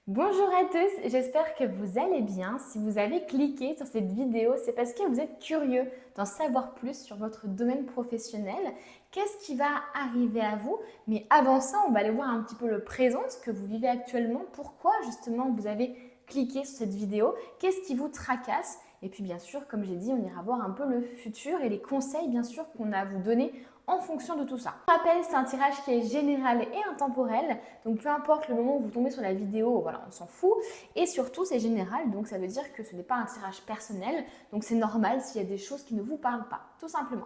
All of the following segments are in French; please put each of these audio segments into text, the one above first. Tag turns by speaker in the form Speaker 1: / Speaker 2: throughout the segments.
Speaker 1: Bonjour à tous, j'espère que vous allez bien. Si vous avez cliqué sur cette vidéo, c'est parce que vous êtes curieux d'en savoir plus sur votre domaine professionnel. Qu'est-ce qui va arriver à vous? Mais avant ça, on va aller voir un petit peu le présent, ce que vous vivez actuellement. Pourquoi justement vous avez cliqué sur cette vidéo? Qu'est-ce qui vous tracasse? Et puis bien sûr, comme j'ai dit, on ira voir un peu le futur et les conseils bien sûr qu'on a à vous donner en fonction de tout ça. Je rappelle, c'est un tirage qui est général et intemporel, donc peu importe le moment où vous tombez sur la vidéo, voilà, on s'en fout. Et surtout, c'est général, donc ça veut dire que ce n'est pas un tirage personnel, donc c'est normal s'il y a des choses qui ne vous parlent pas, tout simplement.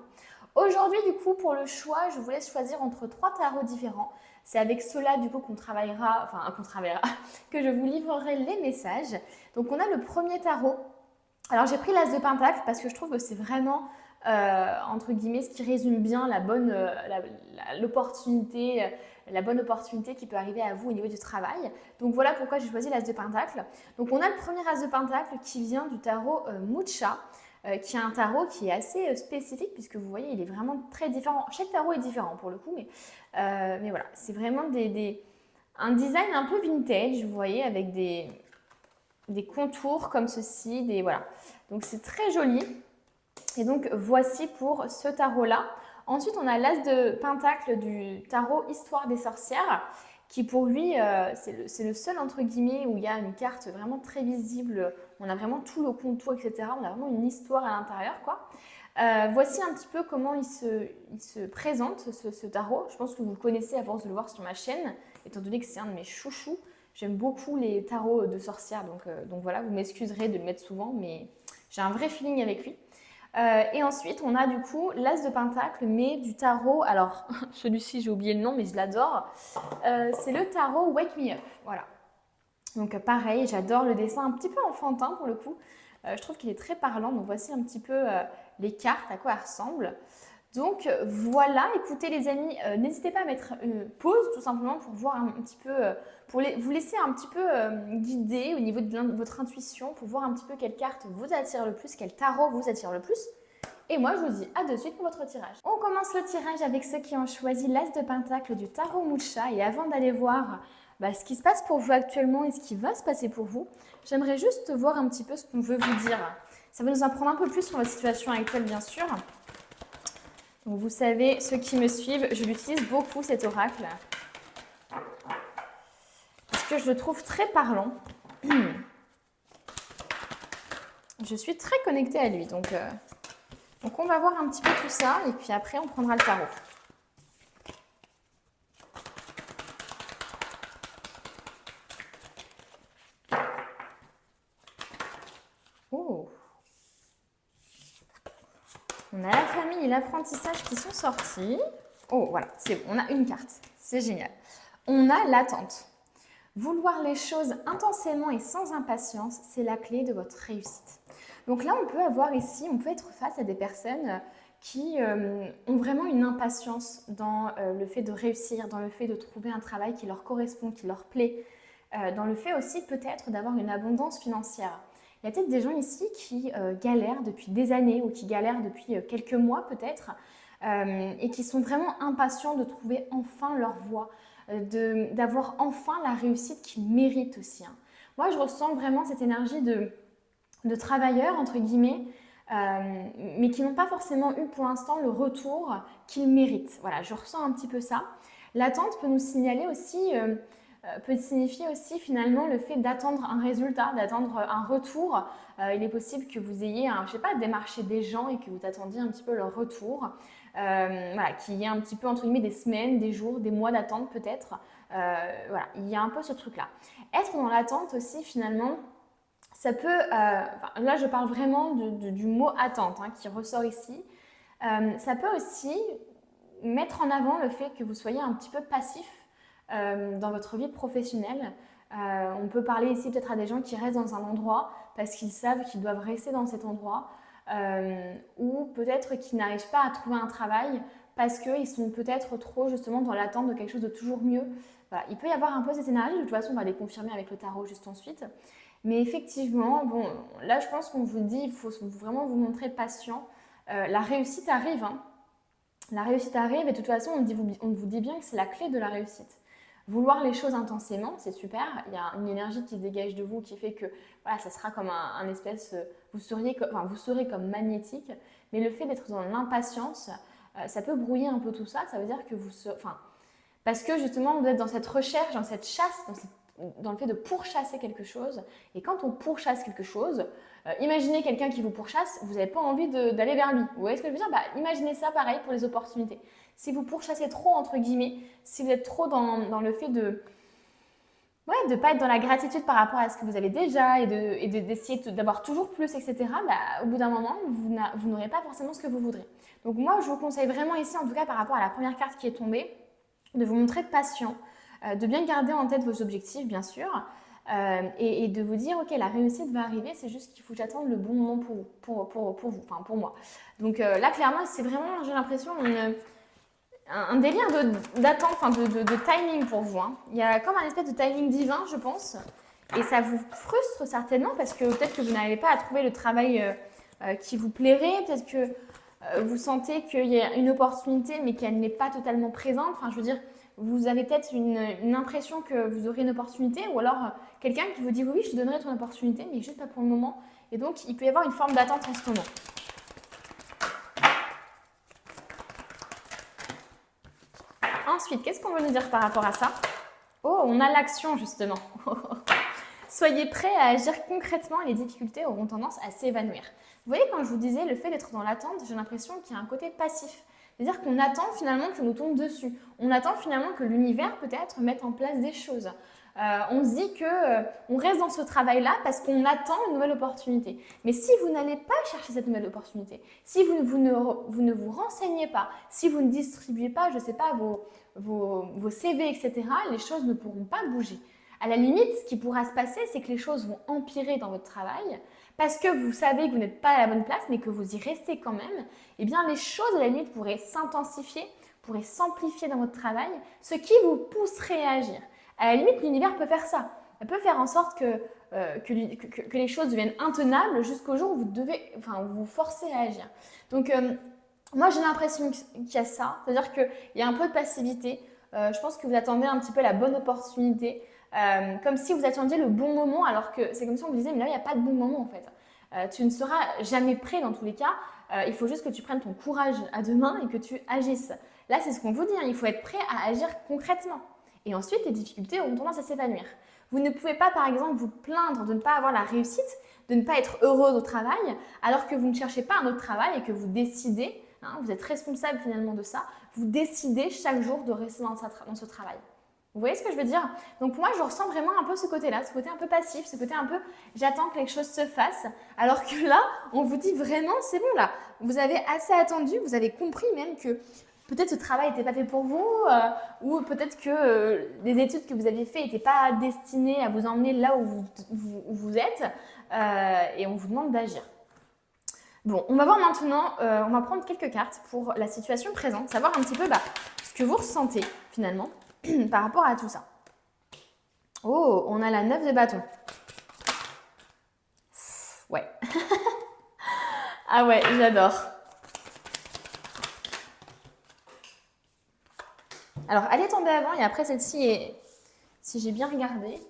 Speaker 1: Aujourd'hui, du coup, pour le choix, je vous laisse choisir entre 3 tarots différents. C'est avec cela, du coup, que je vous livrerai les messages. Donc, on a le premier tarot. Alors, j'ai pris l'As de Pentacle parce que je trouve que c'est vraiment entre guillemets, ce qui résume bien l'opportunité, la bonne opportunité qui peut arriver à vous au niveau du travail. Donc voilà pourquoi j'ai choisi l'As de Pentacle. Donc on a le premier As de Pentacle qui vient du tarot Mucha, qui est un tarot qui est assez spécifique puisque vous voyez, il est vraiment très différent. Chaque tarot est différent pour le coup, mais voilà, c'est vraiment un design un peu vintage, vous voyez, avec des contours comme ceci, voilà. Donc c'est très joli. Et donc voici pour ce tarot-là. Ensuite, on a l'As de Pentacle du tarot Histoire des sorcières, qui pour lui, c'est le seul entre guillemets où il y a une carte vraiment très visible. On a vraiment tout le contour, etc. On a vraiment une histoire à l'intérieur, quoi. Voici un petit peu comment il se présente, ce tarot. Je pense que vous le connaissez à force de le voir sur ma chaîne, étant donné que c'est un de mes chouchous. J'aime beaucoup les tarots de sorcières, donc voilà, vous m'excuserez de le mettre souvent, mais j'ai un vrai feeling avec lui. Et ensuite, on a du coup l'As de Pentacle, mais du tarot. Alors, celui-ci, j'ai oublié le nom, mais je l'adore. C'est le tarot Wake Me Up. Voilà. Donc, pareil, j'adore le dessin un petit peu enfantin pour le coup. Je trouve qu'il est très parlant. Donc, voici un petit peu les cartes, à quoi elles ressemblent. Donc voilà, écoutez les amis, n'hésitez pas à mettre une pause tout simplement pour voir un petit peu, vous laisser un petit peu guider au niveau de votre intuition pour voir un petit peu quelle carte vous attire le plus, quel tarot vous attire le plus. Et moi, je vous dis à de suite pour votre tirage. On commence le tirage avec ceux qui ont choisi l'As de Pentacle du tarot Mucha. Et avant d'aller voir ce qui se passe pour vous actuellement et ce qui va se passer pour vous, j'aimerais juste voir un petit peu ce qu'on veut vous dire. Ça va nous apprendre un peu plus sur votre situation actuelle, bien sûr. Donc vous savez, ceux qui me suivent, je l'utilise beaucoup cet oracle parce que je le trouve très parlant. Je suis très connectée à lui, donc on va voir un petit peu tout ça et puis après on prendra le tarot. Oh. On a la famille et l'apprentissage qui sont sortis. Oh, voilà, c'est bon, on a une carte. C'est génial. On a l'attente. Vouloir les choses intensément et sans impatience, c'est la clé de votre réussite. Donc là, on peut avoir ici, on peut être face à des personnes qui ont vraiment une impatience dans le fait de réussir, dans le fait de trouver un travail qui leur correspond, qui leur plaît, dans le fait aussi peut-être d'avoir une abondance financière. Il y a peut-être des gens ici qui galèrent depuis des années ou qui galèrent depuis quelques mois peut-être et qui sont vraiment impatients de trouver enfin leur voie, d'avoir enfin la réussite qu'ils méritent aussi. Hein. Moi, je ressens vraiment cette énergie de travailleurs, entre guillemets, mais qui n'ont pas forcément eu pour l'instant le retour qu'ils méritent. Voilà, je ressens un petit peu ça. L'attente peut nous signaler aussi... peut signifier aussi finalement le fait d'attendre un résultat, d'attendre un retour. Il est possible que vous ayez, je sais pas, démarché des gens et que vous attendiez un petit peu leur retour. Voilà, qu'il y ait un petit peu entre guillemets des semaines, des jours, des mois d'attente peut-être. Voilà, il y a un peu ce truc-là. Être dans l'attente aussi finalement, ça peut, là je parle vraiment du mot attente qui ressort ici. Ça peut aussi mettre en avant le fait que vous soyez un petit peu passif dans votre vie professionnelle. On peut parler ici peut-être à des gens qui restent dans un endroit parce qu'ils savent qu'ils doivent rester dans cet endroit ou peut-être qu'ils n'arrivent pas à trouver un travail parce qu'ils sont peut-être trop justement dans l'attente de quelque chose de toujours mieux. Voilà. Il peut y avoir un peu cette énergie, de toute façon on va les confirmer avec le tarot juste ensuite. Mais effectivement, bon, là je pense qu'on vous dit, il faut vraiment vous montrer patient. La réussite arrive, hein. La réussite arrive et de toute façon on vous dit bien que c'est la clé de la réussite. Vouloir les choses intensément, c'est super. Il y a une énergie qui se dégage de vous qui fait que voilà, ça sera comme un espèce, vous serez comme magnétique. Mais le fait d'être dans l'impatience, ça peut brouiller un peu tout ça. Ça veut dire que parce que justement, vous êtes dans cette recherche, dans cette chasse, dans le fait de pourchasser quelque chose. Et quand on pourchasse quelque chose, imaginez quelqu'un qui vous pourchasse, vous n'avez pas envie d'aller vers lui. Vous voyez ce que je veux dire? Imaginez ça pareil pour les opportunités. Si vous pourchassez trop, entre guillemets, si vous êtes trop dans le fait de ne pas être dans la gratitude par rapport à ce que vous avez déjà et d'essayer d'avoir toujours plus, etc., au bout d'un moment, vous n'aurez pas forcément ce que vous voudrez. Donc moi, je vous conseille vraiment ici, en tout cas par rapport à la première carte qui est tombée, de vous montrer patient, de bien garder en tête vos objectifs, bien sûr, et de vous dire, ok, la réussite va arriver, c'est juste qu'il faut que j'attende le bon moment pour vous, enfin pour moi. Donc là, clairement, c'est vraiment, j'ai l'impression, un délire d'attente, enfin de timing pour vous. Hein. Il y a comme un espèce de timing divin, je pense, et ça vous frustre certainement parce que peut-être que vous n'arrivez pas à trouver le travail qui vous plairait, peut-être que vous sentez qu'il y a une opportunité mais qu'elle n'est pas totalement présente. Enfin, je veux dire, vous avez peut-être une impression que vous aurez une opportunité ou alors quelqu'un qui vous dit oui, je te donnerai ton opportunité, mais juste pas pour le moment. Et donc, il peut y avoir une forme d'attente en ce moment. Ensuite, qu'est-ce qu'on veut nous dire par rapport à ça? Oh, on a l'action justement. Soyez prêts à agir concrètement et les difficultés auront tendance à s'évanouir. Vous voyez, quand je vous disais le fait d'être dans l'attente, j'ai l'impression qu'il y a un côté passif. C'est-à-dire qu'on attend finalement que ça nous tombe dessus. On attend finalement que l'univers peut-être mette en place des choses. On se dit qu'on reste dans ce travail-là parce qu'on attend une nouvelle opportunité. Mais si vous n'allez pas chercher cette nouvelle opportunité, si vous ne vous renseignez pas, si vous ne distribuez pas, je ne sais pas, vos CV, etc., les choses ne pourront pas bouger. À la limite, ce qui pourra se passer, c'est que les choses vont empirer dans votre travail parce que vous savez que vous n'êtes pas à la bonne place, mais que vous y restez quand même. Eh bien, les choses, à la limite, pourraient s'intensifier, pourraient s'amplifier dans votre travail, ce qui vous pousserait à agir. À la limite, l'univers peut faire ça. Elle peut faire en sorte que les choses deviennent intenables jusqu'au jour où vous vous forcez à agir. Donc, moi, j'ai l'impression qu'il y a ça. C'est-à-dire qu'il y a un peu de passivité. Je pense que vous attendez un petit peu la bonne opportunité. Comme si vous attendiez le bon moment, alors que c'est comme si on vous disait, mais là, il n'y a pas de bon moment en fait. Tu ne seras jamais prêt dans tous les cas. Il faut juste que tu prennes ton courage à deux mains et que tu agisses. Là, c'est ce qu'on vous dit. Hein, il faut être prêt à agir concrètement. Et ensuite, les difficultés auront tendance à s'évanouir. Vous ne pouvez pas, par exemple, vous plaindre de ne pas avoir la réussite, de ne pas être heureuse au travail, alors que vous ne cherchez pas un autre travail et que vous décidez, hein, vous êtes responsable finalement de ça, vous décidez chaque jour de rester dans ce travail. Vous voyez ce que je veux dire? Donc moi, je ressens vraiment un peu ce côté-là, ce côté un peu passif, ce côté un peu j'attends que les choses se fassent, alors que là, on vous dit vraiment c'est bon là, vous avez assez attendu, vous avez compris même que peut-être ce travail n'était pas fait pour vous, ou peut-être que les études que vous aviez faites n'étaient pas destinées à vous emmener là où vous êtes, et on vous demande d'agir. Bon, on va voir maintenant, on va prendre quelques cartes pour la situation présente, savoir un petit peu ce que vous ressentez finalement par rapport à tout ça. Oh, on a la 9 de bâton. Ouais. Ah ouais, j'adore. Alors, elle est tombée avant et après celle-ci si j'ai bien regardé,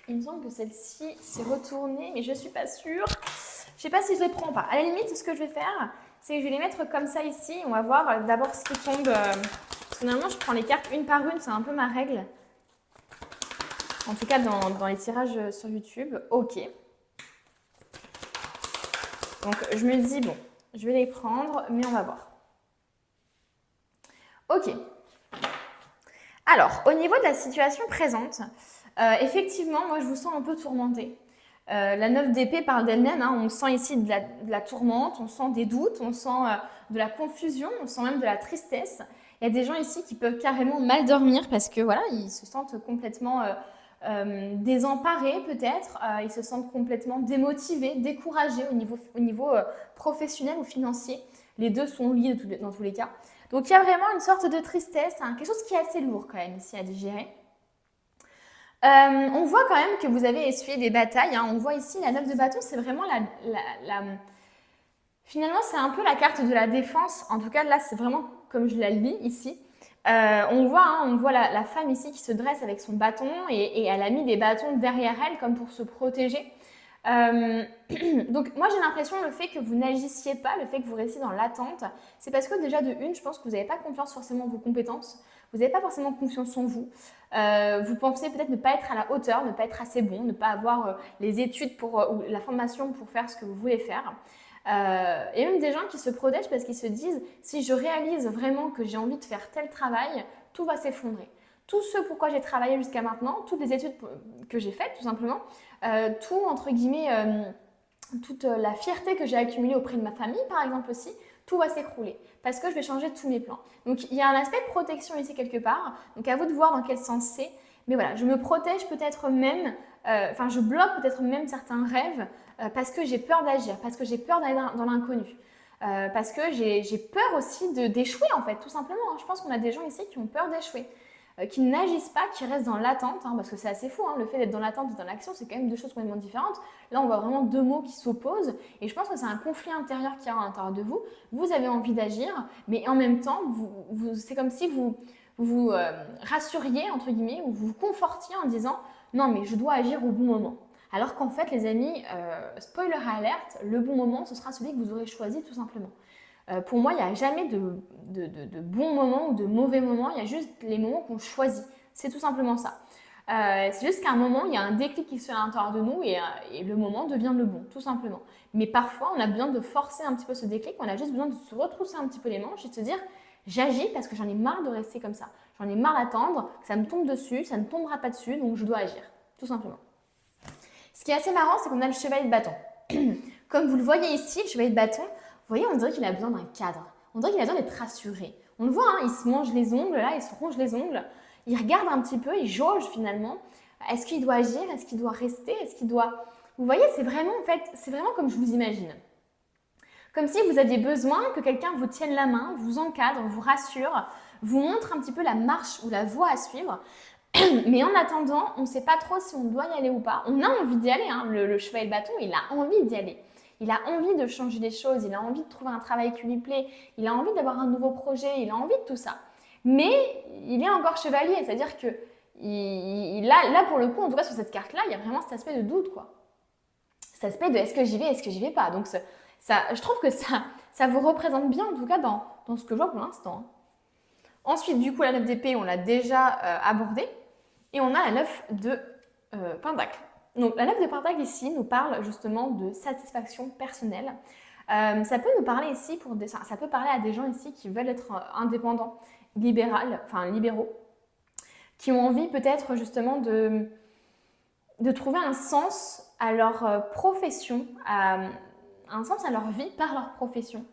Speaker 1: il me semble que celle-ci s'est retournée, mais je ne suis pas sûre. Je ne sais pas si je les prends ou pas. À la limite, ce que je vais faire, c'est que je vais les mettre comme ça ici. On va voir d'abord ce qui tombe. Parce que normalement, je prends les cartes une par une, c'est un peu ma règle. En tout cas, dans les tirages sur YouTube. Ok. Donc, je me dis, bon, je vais les prendre, mais on va voir. Ok. Alors, au niveau de la situation présente, effectivement, moi, je vous sens un peu tourmentée. La 9 d'épée parle d'elle-même, hein, on sent ici de la tourmente, on sent des doutes, on sent de la confusion, on sent même de la tristesse. Il y a des gens ici qui peuvent carrément mal dormir parce que voilà, ils se sentent complètement désemparés peut-être, ils se sentent complètement démotivés, découragés au niveau professionnel ou financier. Les deux sont liés dans tous les cas. Donc il y a vraiment une sorte de tristesse, hein, quelque chose qui est assez lourd quand même ici à digérer. On voit quand même que vous avez essuyé des batailles. Hein. On voit ici la 9 de bâton, c'est vraiment finalement, c'est un peu la carte de la défense. En tout cas, là, c'est vraiment comme je la lis ici. On voit la femme ici qui se dresse avec son bâton et elle a mis des bâtons derrière elle comme pour se protéger. Donc moi j'ai l'impression le fait que vous n'agissiez pas, le fait que vous restiez dans l'attente, c'est parce que déjà de une, je pense que vous n'avez pas confiance forcément en vos compétences, vous n'avez pas forcément confiance en vous, vous pensez peut-être ne pas être à la hauteur, ne pas être assez bon, ne pas avoir les études ou la formation pour faire ce que vous voulez faire. Et même des gens qui se protègent parce qu'ils se disent si je réalise vraiment que j'ai envie de faire tel travail, tout va s'effondrer. Tout ce pourquoi j'ai travaillé jusqu'à maintenant, toutes les études que j'ai faites tout simplement, tout entre guillemets, toute la fierté que j'ai accumulée auprès de ma famille par exemple aussi, tout va s'écrouler parce que je vais changer tous mes plans. Donc il y a un aspect de protection ici quelque part, donc à vous de voir dans quel sens c'est. Mais voilà, je me protège peut-être même, je bloque peut-être même certains rêves parce que j'ai peur d'agir, parce que j'ai peur d'aller dans l'inconnu. Parce que j'ai peur aussi d'échouer en fait, tout simplement. Je pense qu'on a des gens ici qui ont peur d'échouer, qui n'agissent pas, qui restent dans l'attente, parce que c'est assez fou, le fait d'être dans l'attente et dans l'action, c'est quand même deux choses complètement différentes. Là, on voit vraiment deux mots qui s'opposent et je pense que c'est un conflit intérieur qu'il y a à l'intérieur de vous. Vous avez envie d'agir, mais en même temps, c'est comme si vous rassuriez, entre guillemets, ou vous confortiez en disant « Non, mais je dois agir au bon moment ». Alors qu'en fait, les amis, spoiler alert, le bon moment, ce sera celui que vous aurez choisi tout simplement. Pour moi, il n'y a jamais de bons moments ou de mauvais moments, il y a juste les moments qu'on choisit. C'est tout simplement ça. C'est juste qu'à un moment, il y a un déclic qui se fait à l'intérieur de nous et le moment devient le bon, tout simplement. Mais parfois, on a besoin de forcer un petit peu ce déclic, on a juste besoin de se retrousser un petit peu les manches et de se dire j'agis parce que j'en ai marre de rester comme ça. J'en ai marre d'attendre, que ça me tombe dessus, ça ne tombera pas dessus, donc je dois agir, tout simplement. Ce qui est assez marrant, c'est qu'on a le chevalier de bâton. Comme vous le voyez ici, le chevalier de bâton, vous voyez, on dirait qu'il a besoin d'un cadre. On dirait qu'il a besoin d'être rassuré. On le voit, il se mange les ongles, là, il se ronge les ongles. Il regarde un petit peu, il jauge finalement. Est-ce qu'il doit agir? Est-ce qu'il doit rester? Est-ce qu'il doit... Vous voyez, c'est vraiment comme je vous imagine. Comme si vous aviez besoin que quelqu'un vous tienne la main, vous encadre, vous rassure, vous montre un petit peu la marche ou la voie à suivre. Mais en attendant, on ne sait pas trop si on doit y aller ou pas. On a envie d'y aller, le chevalier de bâton, il a envie d'y aller. Il a envie de changer les choses, il a envie de trouver un travail qui lui plaît, il a envie d'avoir un nouveau projet, il a envie de tout ça. Mais il est encore chevalier, c'est-à-dire que là pour le coup, en tout cas sur cette carte-là, il y a vraiment cet aspect de doute, quoi. Cet aspect de est-ce que j'y vais, est-ce que j'y vais pas. Donc je trouve que ça vous représente bien, en tout cas dans ce que je vois pour l'instant. Ensuite, du coup, la 9 d'épée, on l'a déjà abordée. Et on a la 9 de pentacle. Donc la 9 de pentacle ici nous parle justement de satisfaction personnelle. Ça peut nous parler ici, ça peut parler à des gens ici qui veulent être indépendants, libéraux, qui ont envie peut-être justement de trouver un sens à leur profession, un sens à leur vie par leur profession.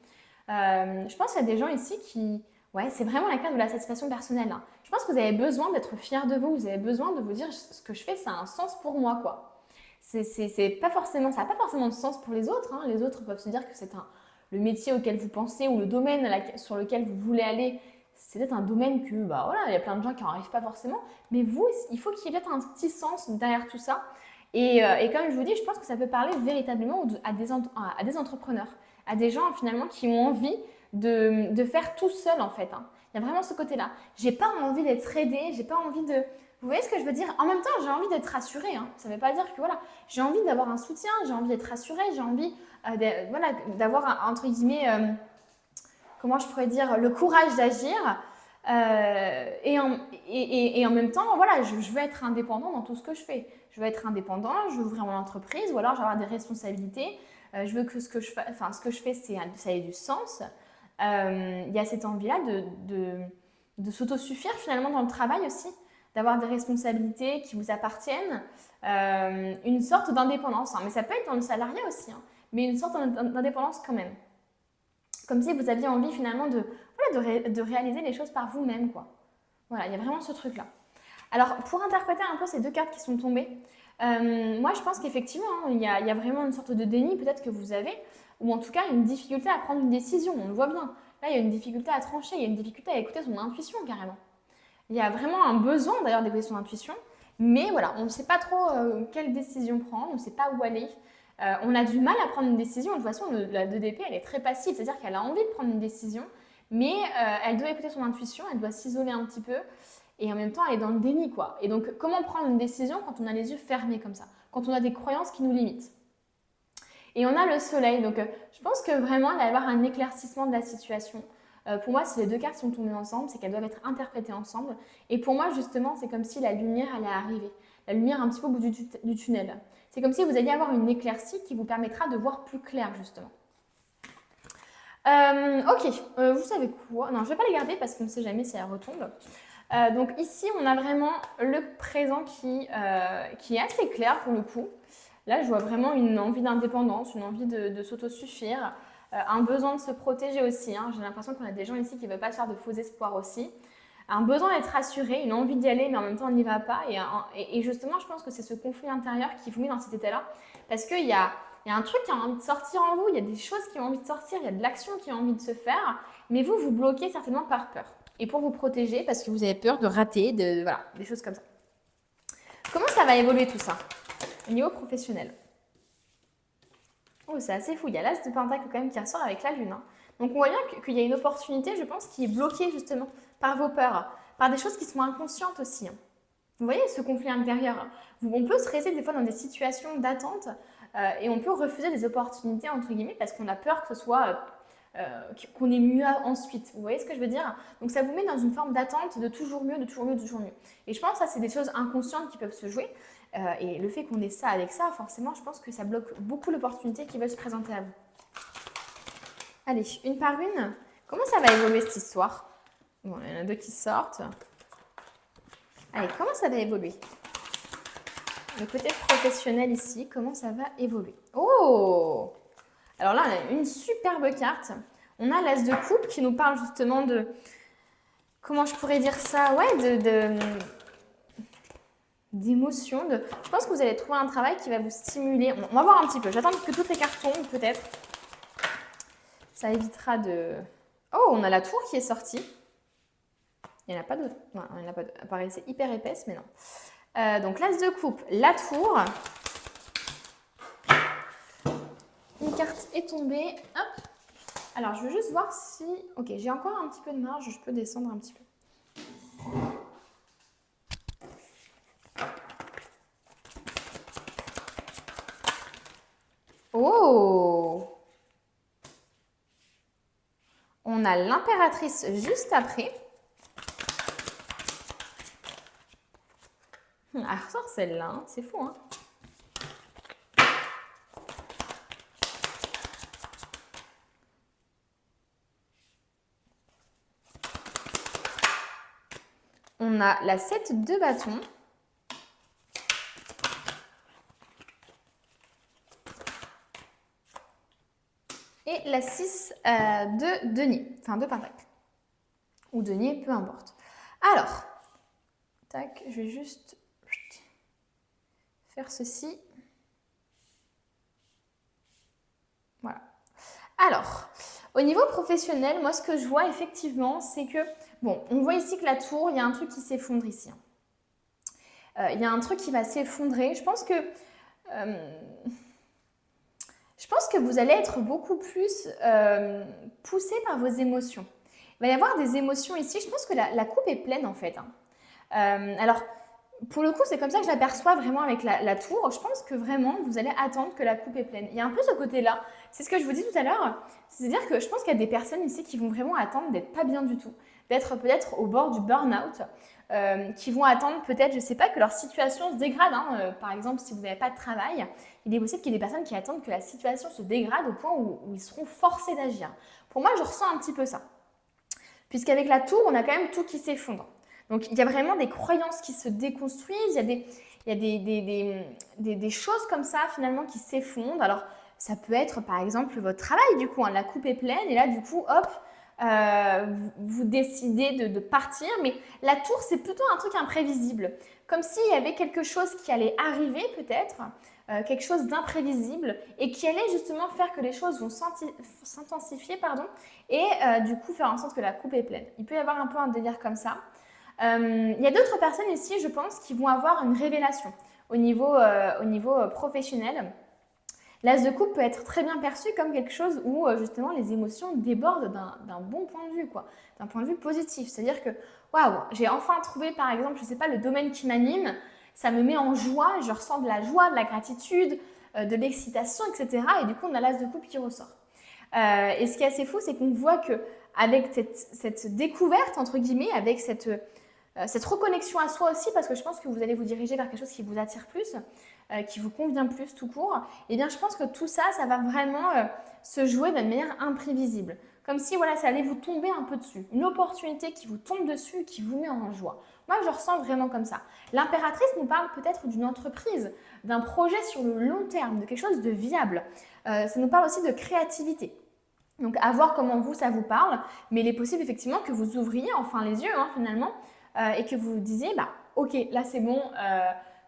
Speaker 1: Je pense qu'il y a des gens ici qui... Ouais, c'est vraiment la carte de la satisfaction personnelle. Je pense que vous avez besoin d'être fier de vous, vous avez besoin de vous dire ce que je fais, ça a un sens pour moi, quoi. C'est pas forcément, ça n'a pas forcément de sens pour les autres. Les autres peuvent se dire que c'est le métier auquel vous pensez ou le domaine sur lequel vous voulez aller, c'est peut-être un domaine que, il y a plein de gens qui n'en arrivent pas forcément. Mais vous, il faut qu'il y ait peut-être un petit sens derrière tout ça. Et comme je vous dis, je pense que ça peut parler véritablement à des entrepreneurs, à des gens finalement qui ont envie de faire tout seul en fait. Il y a vraiment ce côté-là. J'ai pas envie d'être aidée, j'ai pas envie de... Vous voyez ce que je veux dire? En même temps, j'ai envie d'être rassurée. Ça ne veut pas dire que voilà, j'ai envie d'avoir un soutien, j'ai envie d'être rassurée, j'ai envie d'avoir entre guillemets, comment je pourrais dire, le courage d'agir. Et en même temps, voilà, je veux être indépendant dans tout ce que je fais. Je veux être indépendant, je veux ouvrir mon entreprise ou alors je veux avoir des responsabilités. Je veux que ce que je fais, ça ait du sens. Il y a cette envie-là de s'autosuffire finalement dans le travail aussi, d'avoir des responsabilités qui vous appartiennent, une sorte d'indépendance. Mais ça peut être dans le salariat aussi, mais une sorte d'indépendance quand même. Comme si vous aviez envie finalement de réaliser les choses par vous-même, quoi. Voilà, il y a vraiment ce truc-là. Alors, pour interpréter un peu ces deux cartes qui sont tombées, moi je pense qu'effectivement, il y a vraiment une sorte de déni peut-être que vous avez, ou en tout cas une difficulté à prendre une décision, on le voit bien. Là, il y a une difficulté à trancher, il y a une difficulté à écouter son intuition carrément. Il y a vraiment un besoin d'ailleurs d'écouter son intuition, mais voilà, on ne sait pas trop quelle décision prendre, on ne sait pas où aller. On a du mal à prendre une décision. De toute façon, la 2DP, elle est très passive, c'est-à-dire qu'elle a envie de prendre une décision, mais elle doit écouter son intuition, elle doit s'isoler un petit peu et en même temps elle est dans le déni quoi. Et donc comment prendre une décision quand on a les yeux fermés comme ça, quand on a des croyances qui nous limitent. Et on a le soleil, donc je pense que vraiment il va y avoir un éclaircissement de la situation. Pour moi, si les deux cartes sont tombées ensemble, c'est qu'elles doivent être interprétées ensemble. Et pour moi, justement, c'est comme si la lumière allait arriver. La lumière un petit peu au bout du tunnel. C'est comme si vous alliez avoir une éclaircie qui vous permettra de voir plus clair, justement. Ok, vous savez quoi? Non, je ne vais pas les garder parce qu'on ne sait jamais si elles retombent. Donc ici, on a vraiment le présent qui est assez clair pour le coup. Là, je vois vraiment une envie d'indépendance, une envie de s'autosuffire, un besoin de se protéger aussi. Hein. J'ai l'impression qu'on a des gens ici qui ne veulent pas se faire de faux espoirs aussi. Un besoin d'être rassuré, une envie d'y aller, mais en même temps, on n'y va pas. Et justement, je pense que c'est ce conflit intérieur qui vous met dans cet état-là. Parce qu'il y a un truc qui a envie de sortir en vous, il y a des choses qui ont envie de sortir, il y a de l'action qui a envie de se faire, mais vous, vous bloquez certainement par peur. Et pour vous protéger, parce que vous avez peur de rater, voilà, des choses comme ça. Comment ça va évoluer tout ça au niveau professionnel? Oh, c'est assez fou. Il y a l'as de pentacle quand même qui ressort avec la lune. Hein. Donc, on voit bien qu'il y a une opportunité, je pense, qui est bloquée justement par vos peurs, par des choses qui sont inconscientes aussi. Hein. Vous voyez ce conflit intérieur. On peut se rester des fois dans des situations d'attente et on peut refuser des opportunités, entre guillemets, parce qu'on a peur que ce soit... qu'on ait mieux ensuite. Vous voyez ce que je veux dire? Donc, ça vous met dans une forme d'attente de toujours mieux, de toujours mieux, de toujours mieux. Et je pense que ça, c'est des choses inconscientes qui peuvent se jouer. Et le fait qu'on ait ça avec ça, forcément, je pense que ça bloque beaucoup l'opportunité qui veut se présenter à vous. Allez, une par une. Comment ça va évoluer cette histoire? Bon, il y en a deux qui sortent. Allez, comment ça va évoluer? Le côté professionnel ici, comment ça va évoluer? Oh! Alors là, on a une superbe carte. On a l'as de coupe qui nous parle justement de... Comment je pourrais dire ça? Ouais, d'émotion. Je pense que vous allez trouver un travail qui va vous stimuler. On va voir un petit peu. J'attends que toutes les cartes tombent, peut-être. Ça évitera de... Oh, on a la tour qui est sortie. Il n'y en a pas d'autres. Non, il n'y en a pas d'autres. Elle paraissait hyper épaisse, mais non. Donc, l'as de coupe, la tour. Une carte est tombée. Hop. Alors, je veux juste voir si... Ok, j'ai encore un petit peu de marge. Je peux descendre un petit peu. Oh! On a l'impératrice juste après. Elle ressort celle-là, hein. C'est fou, hein? On a la 7 de bâton. Et la 6 de denier, enfin de pentacle. Ou denier, peu importe. Alors, tac, je vais juste faire ceci. Voilà. Alors, au niveau professionnel, moi ce que je vois effectivement, c'est que, bon, on voit ici que la tour, il y a un truc qui s'effondre ici. Il y a un truc qui va s'effondrer. Je pense que vous allez être beaucoup plus poussé par vos émotions. Il va y avoir des émotions ici. Je pense que la coupe est pleine en fait. Hein. Alors, pour le coup, c'est comme ça que je l'aperçois vraiment avec la tour. Je pense que vraiment, vous allez attendre que la coupe est pleine. Il y a un peu ce côté-là. C'est ce que je vous dis tout à l'heure. C'est-à-dire que je pense qu'il y a des personnes ici qui vont vraiment attendre d'être pas bien du tout. D'être peut-être au bord du burn-out. Qui vont attendre peut-être, je ne sais pas, que leur situation se dégrade. Hein. Par exemple, si vous n'avez pas de travail, il est possible qu'il y ait des personnes qui attendent que la situation se dégrade au point où ils seront forcés d'agir. Pour moi, je ressens un petit peu ça. Puisqu'avec la tour, on a quand même tout qui s'effondre. Donc, il y a vraiment des croyances qui se déconstruisent, il y a des choses comme ça, finalement, qui s'effondrent. Alors, ça peut être, par exemple, votre travail, du coup. Hein, la coupe est pleine et là, du coup, hop, vous décidez de partir. Mais la tour, c'est plutôt un truc imprévisible. Comme s'il y avait quelque chose qui allait arriver, peut-être, quelque chose d'imprévisible et qui allait justement faire que les choses vont s'intensifier, et du coup, faire en sorte que la coupe est pleine. Il peut y avoir un peu un délire comme ça. Il y a d'autres personnes ici, je pense, qui vont avoir une révélation au niveau professionnel. L'as de coupe peut être très bien perçu comme quelque chose où justement les émotions débordent d'un bon point de vue, quoi, d'un point de vue positif. C'est-à-dire que, waouh, j'ai enfin trouvé par exemple, je ne sais pas, le domaine qui m'anime, ça me met en joie, je ressens de la joie, de la gratitude, de l'excitation, etc. Et du coup, on a l'as de coupe qui ressort. Et ce qui est assez fou, c'est qu'on voit que avec cette découverte, entre guillemets, avec cette reconnexion à soi aussi, parce que je pense que vous allez vous diriger vers quelque chose qui vous attire plus, qui vous convient plus tout court, et bien je pense que tout ça, ça va vraiment se jouer d'une manière imprévisible. Comme si voilà, ça allait vous tomber un peu dessus. Une opportunité qui vous tombe dessus, qui vous met en joie. Moi, je ressens vraiment comme ça. L'impératrice nous parle peut-être d'une entreprise, d'un projet sur le long terme, de quelque chose de viable. Ça nous parle aussi de créativité. Donc, à voir comment vous, ça vous parle. Mais il est possible effectivement que vous ouvriez enfin les yeux, finalement, et que vous vous disiez, bah, ok, là c'est bon,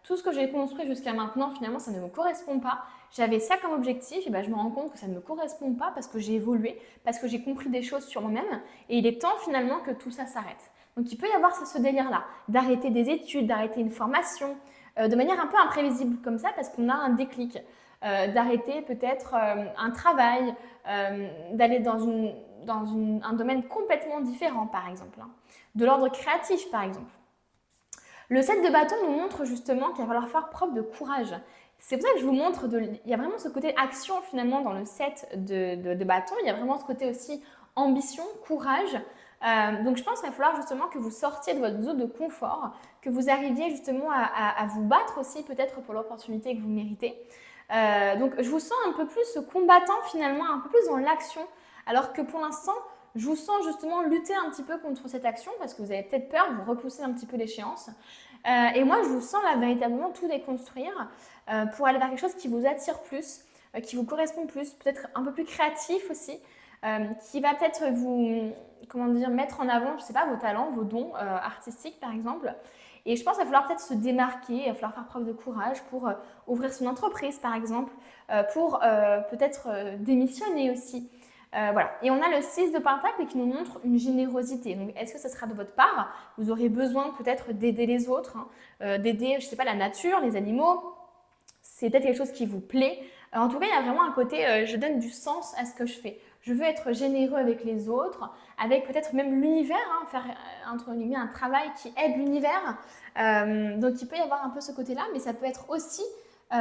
Speaker 1: tout ce que j'ai construit jusqu'à maintenant, finalement, ça ne me correspond pas. J'avais ça comme objectif, et ben, je me rends compte que ça ne me correspond pas parce que j'ai évolué, parce que j'ai compris des choses sur moi-même, et il est temps finalement que tout ça s'arrête. Donc il peut y avoir ce délire-là, d'arrêter des études, d'arrêter une formation, de manière un peu imprévisible comme ça, parce qu'on a un déclic, d'arrêter peut-être un travail, d'aller dans un domaine complètement différent, par exemple, de l'ordre créatif, par exemple. Le 7 de bâton nous montre justement qu'il va falloir faire preuve de courage. C'est pour ça que je vous montre, il y a vraiment ce côté action finalement dans le 7 de bâton, il y a vraiment ce côté aussi ambition, courage. Donc je pense qu'il va falloir justement que vous sortiez de votre zone de confort, que vous arriviez justement à vous battre aussi peut-être pour l'opportunité que vous méritez. Donc je vous sens un peu plus combattant finalement, un peu plus dans l'action, alors que pour l'instant, je vous sens justement lutter un petit peu contre cette action parce que vous avez peut-être peur, vous repoussez un petit peu l'échéance. Et moi, je vous sens là véritablement tout déconstruire pour aller vers quelque chose qui vous attire plus, qui vous correspond plus, peut-être un peu plus créatif aussi, qui va peut-être vous, mettre en avant, je ne sais pas, vos talents, vos dons artistiques par exemple. Et je pense qu'il va falloir peut-être se démarquer, il va falloir faire preuve de courage pour ouvrir son entreprise par exemple, pour peut-être démissionner aussi. Voilà. Et on a le 6 de Pentacle qui nous montre une générosité. Donc, est-ce que ça sera de votre part? Vous aurez besoin peut-être d'aider les autres, d'aider, je ne sais pas, la nature, les animaux. C'est peut-être quelque chose qui vous plaît. En tout cas, il y a vraiment un côté, je donne du sens à ce que je fais. Je veux être généreux avec les autres, avec peut-être même l'univers, faire entre guillemets un travail qui aide l'univers. Donc, il peut y avoir un peu ce côté-là, mais ça peut être aussi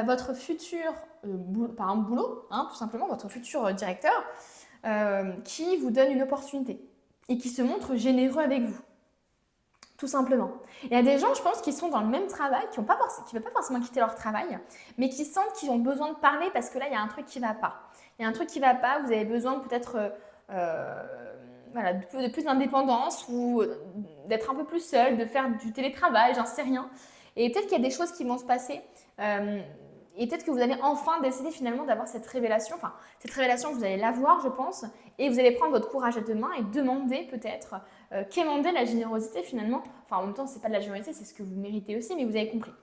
Speaker 1: votre futur, par exemple, boulot, tout simplement, votre futur directeur. Qui vous donne une opportunité et qui se montre généreux avec vous, tout simplement. Il y a des gens, je pense, qui sont dans le même travail, qui ne veulent pas forcément quitter leur travail, mais qui sentent qu'ils ont besoin de parler parce que là, il y a un truc qui ne va pas. Il y a un truc qui ne va pas, vous avez besoin peut-être de plus d'indépendance ou d'être un peu plus seul, de faire du télétravail, j'en sais rien. Et peut-être qu'il y a des choses qui vont se passer. Et peut-être que vous allez enfin décider finalement d'avoir cette révélation. Enfin, cette révélation, vous allez l'avoir, je pense. Et vous allez prendre votre courage à deux mains et demander peut-être, quémander la générosité finalement. Enfin, en même temps, ce n'est pas de la générosité, c'est ce que vous méritez aussi, mais vous avez compris.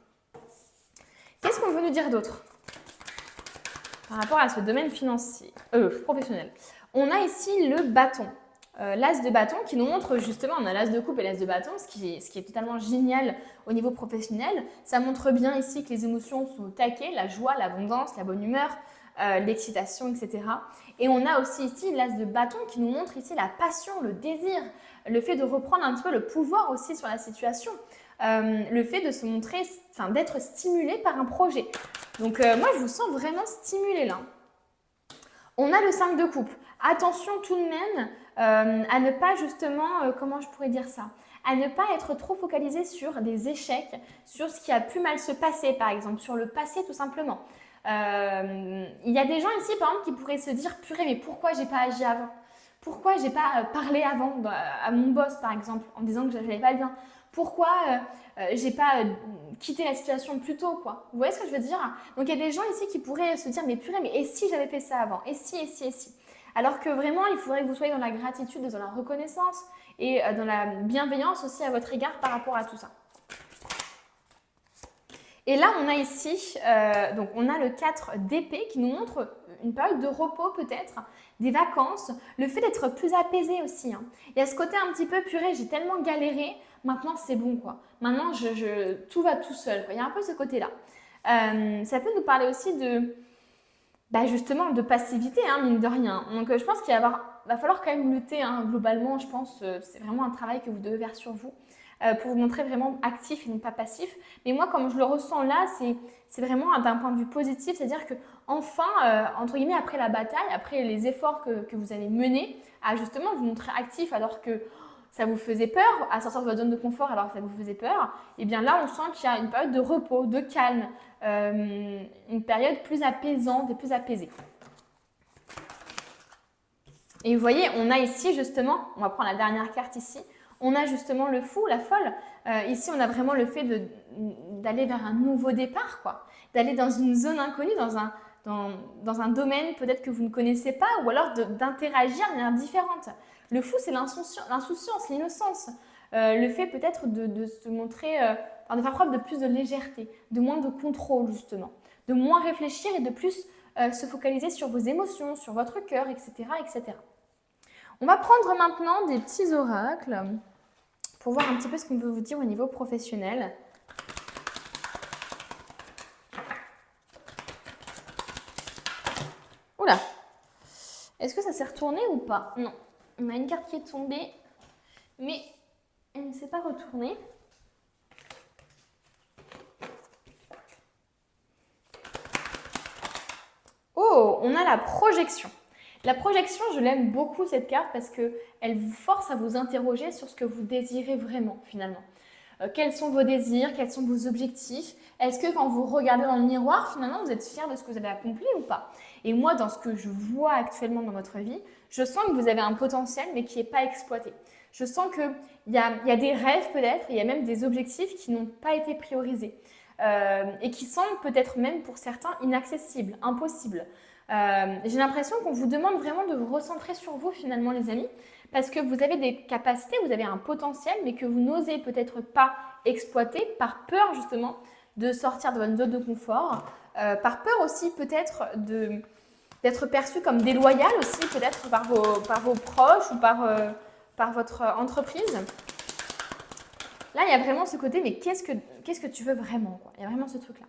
Speaker 1: Qu'est-ce qu'on veut nous dire d'autre par rapport à ce domaine financier, professionnel? On a ici le bâton. L'as de bâton qui nous montre justement, on a l'as de coupe et l'as de bâton, ce qui est totalement génial au niveau professionnel. Ça montre bien ici que les émotions sont au taquet, la joie, l'abondance, la bonne humeur, l'excitation, etc. Et on a aussi ici l'as de bâton qui nous montre ici la passion, le désir, le fait de reprendre un petit peu le pouvoir aussi sur la situation, le fait de se montrer, d'être stimulé par un projet. Donc moi je vous sens vraiment stimulé là. On a le 5 de coupe. Attention tout de même à ne pas justement, comment je pourrais dire ça, à ne pas être trop focalisé sur des échecs, sur ce qui a pu mal se passer par exemple, sur le passé tout simplement. Il y a des gens ici par exemple qui pourraient se dire « Purée, mais pourquoi j'ai pas agi avant? Pourquoi j'ai pas parlé avant à mon boss par exemple en disant que je n'allais pas bien? Pourquoi j'ai pas quitté la situation plus tôt quoi? Vous voyez ce que je veux dire? Donc il y a des gens ici qui pourraient se dire « Mais purée, mais et si j'avais fait ça avant? Et si, et si, et si ?» Alors que vraiment, il faudrait que vous soyez dans la gratitude, dans la reconnaissance et dans la bienveillance aussi à votre égard par rapport à tout ça. Et là, on a ici, donc on a le 4 d'épée qui nous montre une période de repos peut-être, des vacances, le fait d'être plus apaisé aussi. Il y a ce côté un petit peu purée, j'ai tellement galéré, maintenant c'est bon quoi. Maintenant, tout va tout seul, quoi. Il y a un peu ce côté-là. Ça peut nous parler aussi bah justement de passivité, hein, mine de rien. Donc je pense va falloir quand même lutter, hein, globalement, je pense, c'est vraiment un travail que vous devez faire sur vous pour vous montrer vraiment actif et non pas passif. Mais moi, comme je le ressens là, c'est vraiment d'un point de vue positif, c'est-à-dire que enfin, entre guillemets, après la bataille, après les efforts que vous avez menés, à justement vous montrer actif alors que ça vous faisait peur, à sortir de votre zone de confort alors que ça vous faisait peur, et bien là, on sent qu'il y a une période de repos, de calme, une période plus apaisante et plus apaisée. Et vous voyez, on a ici justement, on va prendre la dernière carte ici, on a justement le fou, la folle. Ici, on a vraiment le fait d'aller vers un nouveau départ, quoi. D'aller dans une zone inconnue, dans un domaine peut-être que vous ne connaissez pas, ou alors d'interagir de manière différente. Le fou, c'est l'insouciance, l'innocence. Le fait peut-être de se montrer, de faire preuve de plus de légèreté, de moins de contrôle justement, de moins réfléchir et de plus se focaliser sur vos émotions, sur votre cœur, etc., etc. On va prendre maintenant des petits oracles pour voir un petit peu ce qu'on peut vous dire au niveau professionnel. Oula! Est-ce que ça s'est retourné ou pas? Non. On a une carte qui est tombée, mais elle ne s'est pas retournée. Oh, on a la projection. La projection, je l'aime beaucoup cette carte parce qu'elle vous force à vous interroger sur ce que vous désirez vraiment finalement. Quels sont vos désirs? Quels sont vos objectifs? Est-ce que quand vous regardez dans le miroir, finalement, vous êtes fier de ce que vous avez accompli ou pas? Et moi, dans ce que je vois actuellement dans votre vie, je sens que vous avez un potentiel mais qui n'est pas exploité. Je sens qu'il y a des rêves peut-être, il y a même des objectifs qui n'ont pas été priorisés et qui semblent peut-être même pour certains inaccessibles, impossibles. J'ai l'impression qu'on vous demande vraiment de vous recentrer sur vous finalement les amis, parce que vous avez des capacités, vous avez un potentiel, mais que vous n'osez peut-être pas exploiter par peur justement de sortir de votre zone de confort, par peur aussi peut-être d'être perçu comme déloyal aussi peut-être par vos proches ou par votre entreprise. Là, il y a vraiment ce côté, mais qu'est-ce que tu veux vraiment quoi? Il y a vraiment ce truc-là.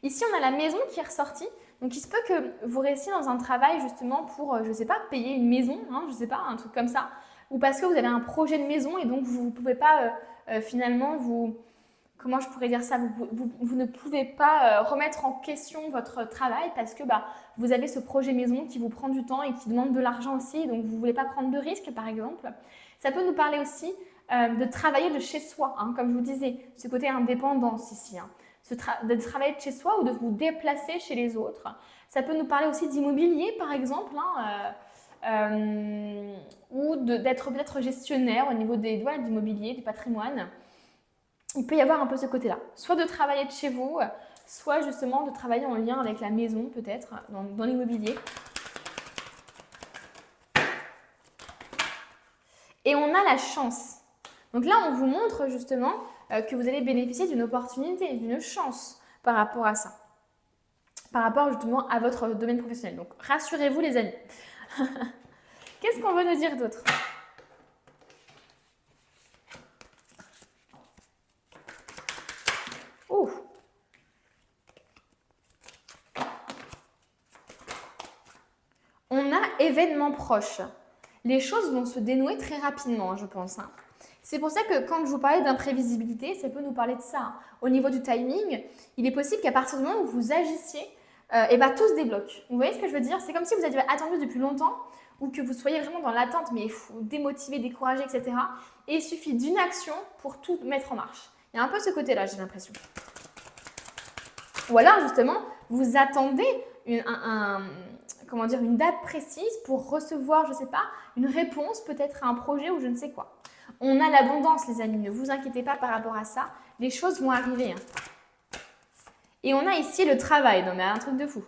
Speaker 1: Ici, on a la maison qui est ressortie. Donc, il se peut que vous réussissiez dans un travail justement pour, je ne sais pas, payer une maison, hein, je ne sais pas, un truc comme ça. Ou parce que vous avez un projet de maison et donc vous ne pouvez pas finalement comment je pourrais dire ça, vous ne pouvez pas remettre en question votre travail parce que vous avez ce projet maison qui vous prend du temps et qui demande de l'argent aussi, donc vous ne voulez pas prendre de risques par exemple. Ça peut nous parler aussi de travailler de chez soi, hein, comme je vous disais, ce côté indépendance ici. Hein. De travailler de chez soi ou de vous déplacer chez les autres. Ça peut nous parler aussi d'immobilier, par exemple, ou d'être peut-être gestionnaire au niveau de l'immobilier, du patrimoine. Il peut y avoir un peu ce côté-là. Soit de travailler de chez vous, soit justement de travailler en lien avec la maison, peut-être, dans l'immobilier. Et on a la chance. Donc là, on vous montre justement que vous allez bénéficier d'une opportunité, d'une chance par rapport à ça. Par rapport justement à votre domaine professionnel. Donc rassurez-vous les amis. Qu'est-ce qu'on veut nous dire d'autre? Ouh. On a événements proches. Les choses vont se dénouer très rapidement, je pense. Hein. C'est pour ça que quand je vous parlais d'imprévisibilité, ça peut nous parler de ça. Hein. Au niveau du timing, il est possible qu'à partir du moment où vous agissiez, tout se débloque. Vous voyez ce que je veux dire? C'est comme si vous aviez attendu depuis longtemps ou que vous soyez vraiment dans l'attente, mais démotivé, découragé, etc. Et il suffit d'une action pour tout mettre en marche. Il y a un peu ce côté-là, j'ai l'impression. Ou alors, justement, vous attendez une date précise pour recevoir, je ne sais pas, une réponse peut-être à un projet ou je ne sais quoi. On a l'abondance, les amis, ne vous inquiétez pas par rapport à ça. Les choses vont arriver. Hein. Et on a ici le travail. Non, mais un truc de fou.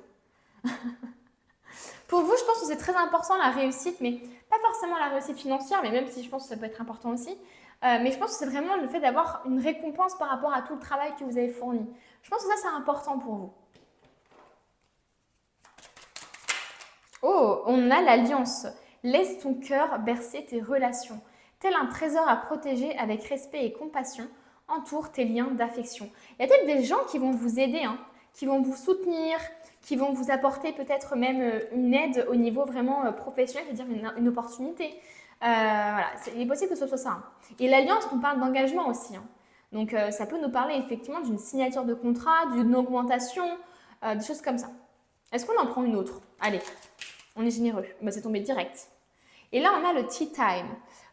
Speaker 1: Pour vous, je pense que c'est très important la réussite, mais pas forcément la réussite financière, mais même si je pense que ça peut être important aussi. Mais je pense que c'est vraiment le fait d'avoir une récompense par rapport à tout le travail que vous avez fourni. Je pense que ça, c'est important pour vous. Oh, on a l'alliance. Laisse ton cœur bercer tes relations. Tel un trésor à protéger avec respect et compassion, entoure tes liens d'affection. Il y a peut-être des gens qui vont vous aider, hein, qui vont vous soutenir, qui vont vous apporter peut-être même une aide au niveau vraiment professionnel, c'est-à-dire une opportunité. Voilà, il est possible que ce soit ça. Hein. Et l'alliance nous parle d'engagement aussi. Hein. Donc ça peut nous parler effectivement d'une signature de contrat, d'une augmentation, des choses comme ça. Est-ce qu'on en prend une autre? Allez, on est généreux. Bah, c'est tombé direct. Et là, on a le tea time.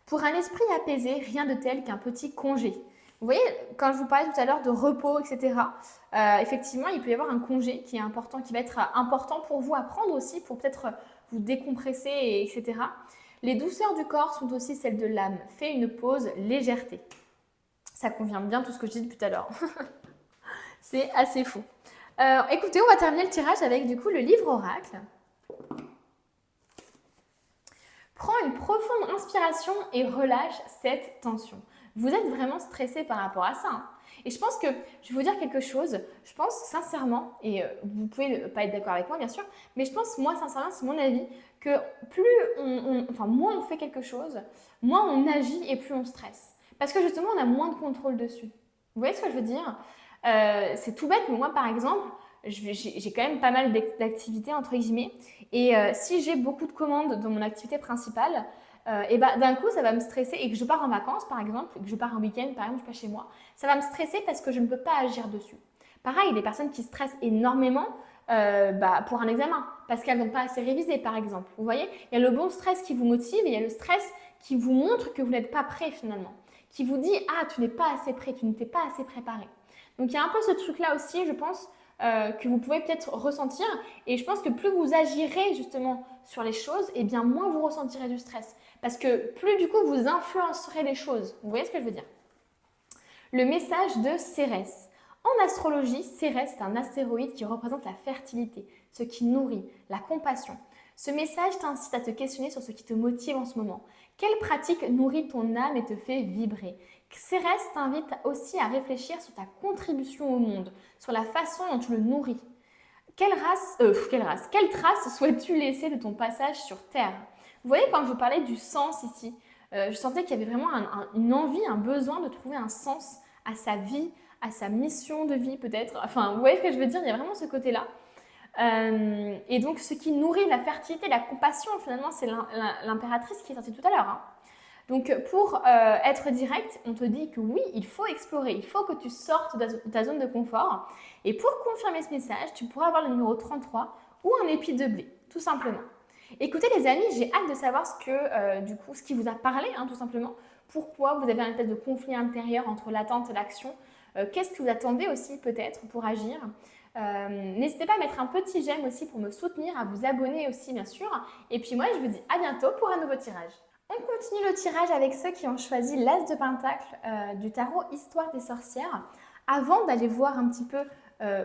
Speaker 1: Pour un esprit apaisé, rien de tel qu'un petit congé. Vous voyez, quand je vous parlais tout à l'heure de repos, etc., effectivement, il peut y avoir un congé qui est important, qui va être important pour vous à prendre aussi, pour peut-être vous décompresser, etc. Les douceurs du corps sont aussi celles de l'âme. Fais une pause, légèreté. Ça convient bien tout ce que je dis depuis tout à l'heure. C'est assez fou. Écoutez, on va terminer le tirage avec du coup le livre oracle. Prends une profonde inspiration et relâche cette tension. Vous êtes vraiment stressé par rapport à ça. Hein. Et je pense que, je vais vous dire quelque chose, je pense sincèrement, et vous pouvez pas être d'accord avec moi bien sûr, mais je pense, moi sincèrement, c'est mon avis, que moins on fait quelque chose, moins on agit et plus on stresse. Parce que justement, on a moins de contrôle dessus. Vous voyez ce que je veux dire? C'est tout bête, mais moi par exemple, j'ai quand même pas mal d'activités entre guillemets. Et si j'ai beaucoup de commandes dans mon activité principale, et ben, d'un coup, ça va me stresser et que je pars en vacances, par exemple, que je pars un week-end, par exemple, je suis pas chez moi, ça va me stresser parce que je ne peux pas agir dessus. Pareil, il y a des personnes qui stressent énormément pour un examen parce qu'elles n'ont pas assez révisé, par exemple. Vous voyez, il y a le bon stress qui vous motive et il y a le stress qui vous montre que vous n'êtes pas prêt finalement, qui vous dit « Ah, tu n'es pas assez prêt, tu ne t'es pas assez préparé ». Donc, il y a un peu ce truc-là aussi, je pense, que vous pouvez peut-être ressentir. Et je pense que plus vous agirez justement sur les choses, et bien moins vous ressentirez du stress. Parce que plus du coup vous influencerez les choses. Vous voyez ce que je veux dire? Le message de Cérès. En astrologie, Cérès est un astéroïde qui représente la fertilité, ce qui nourrit, la compassion. Ce message t'incite à te questionner sur ce qui te motive en ce moment. Quelle pratique nourrit ton âme et te fait vibrer? Cérès t'invite aussi à réfléchir sur ta contribution au monde, sur la façon dont tu le nourris. Quelle trace souhaites-tu laisser de ton passage sur Terre? Vous voyez, quand je vous parlais du sens ici, je sentais qu'il y avait vraiment une envie, un besoin de trouver un sens à sa vie, à sa mission de vie peut-être. Enfin, vous voyez ce que je veux dire? Il y a vraiment ce côté-là. Et donc, ce qui nourrit la fertilité, la compassion, finalement, c'est l'impératrice qui est sortie tout à l'heure. Hein. Donc, pour être direct, on te dit que oui, il faut explorer, il faut que tu sortes de ta zone de confort. Et pour confirmer ce message, tu pourras avoir le numéro 33 ou un épi de blé, tout simplement. Écoutez les amis, j'ai hâte de savoir ce qui vous a parlé, hein, tout simplement. Pourquoi vous avez un espèce de conflit intérieur entre l'attente et l'action. Qu'est-ce que vous attendez aussi peut-être pour agir. N'hésitez pas à mettre un petit j'aime aussi pour me soutenir, à vous abonner aussi bien sûr. Et puis moi, je vous dis à bientôt pour un nouveau tirage. On continue le tirage avec ceux qui ont choisi l'As de Pentacle du tarot Histoire des sorcières. Avant d'aller voir un petit peu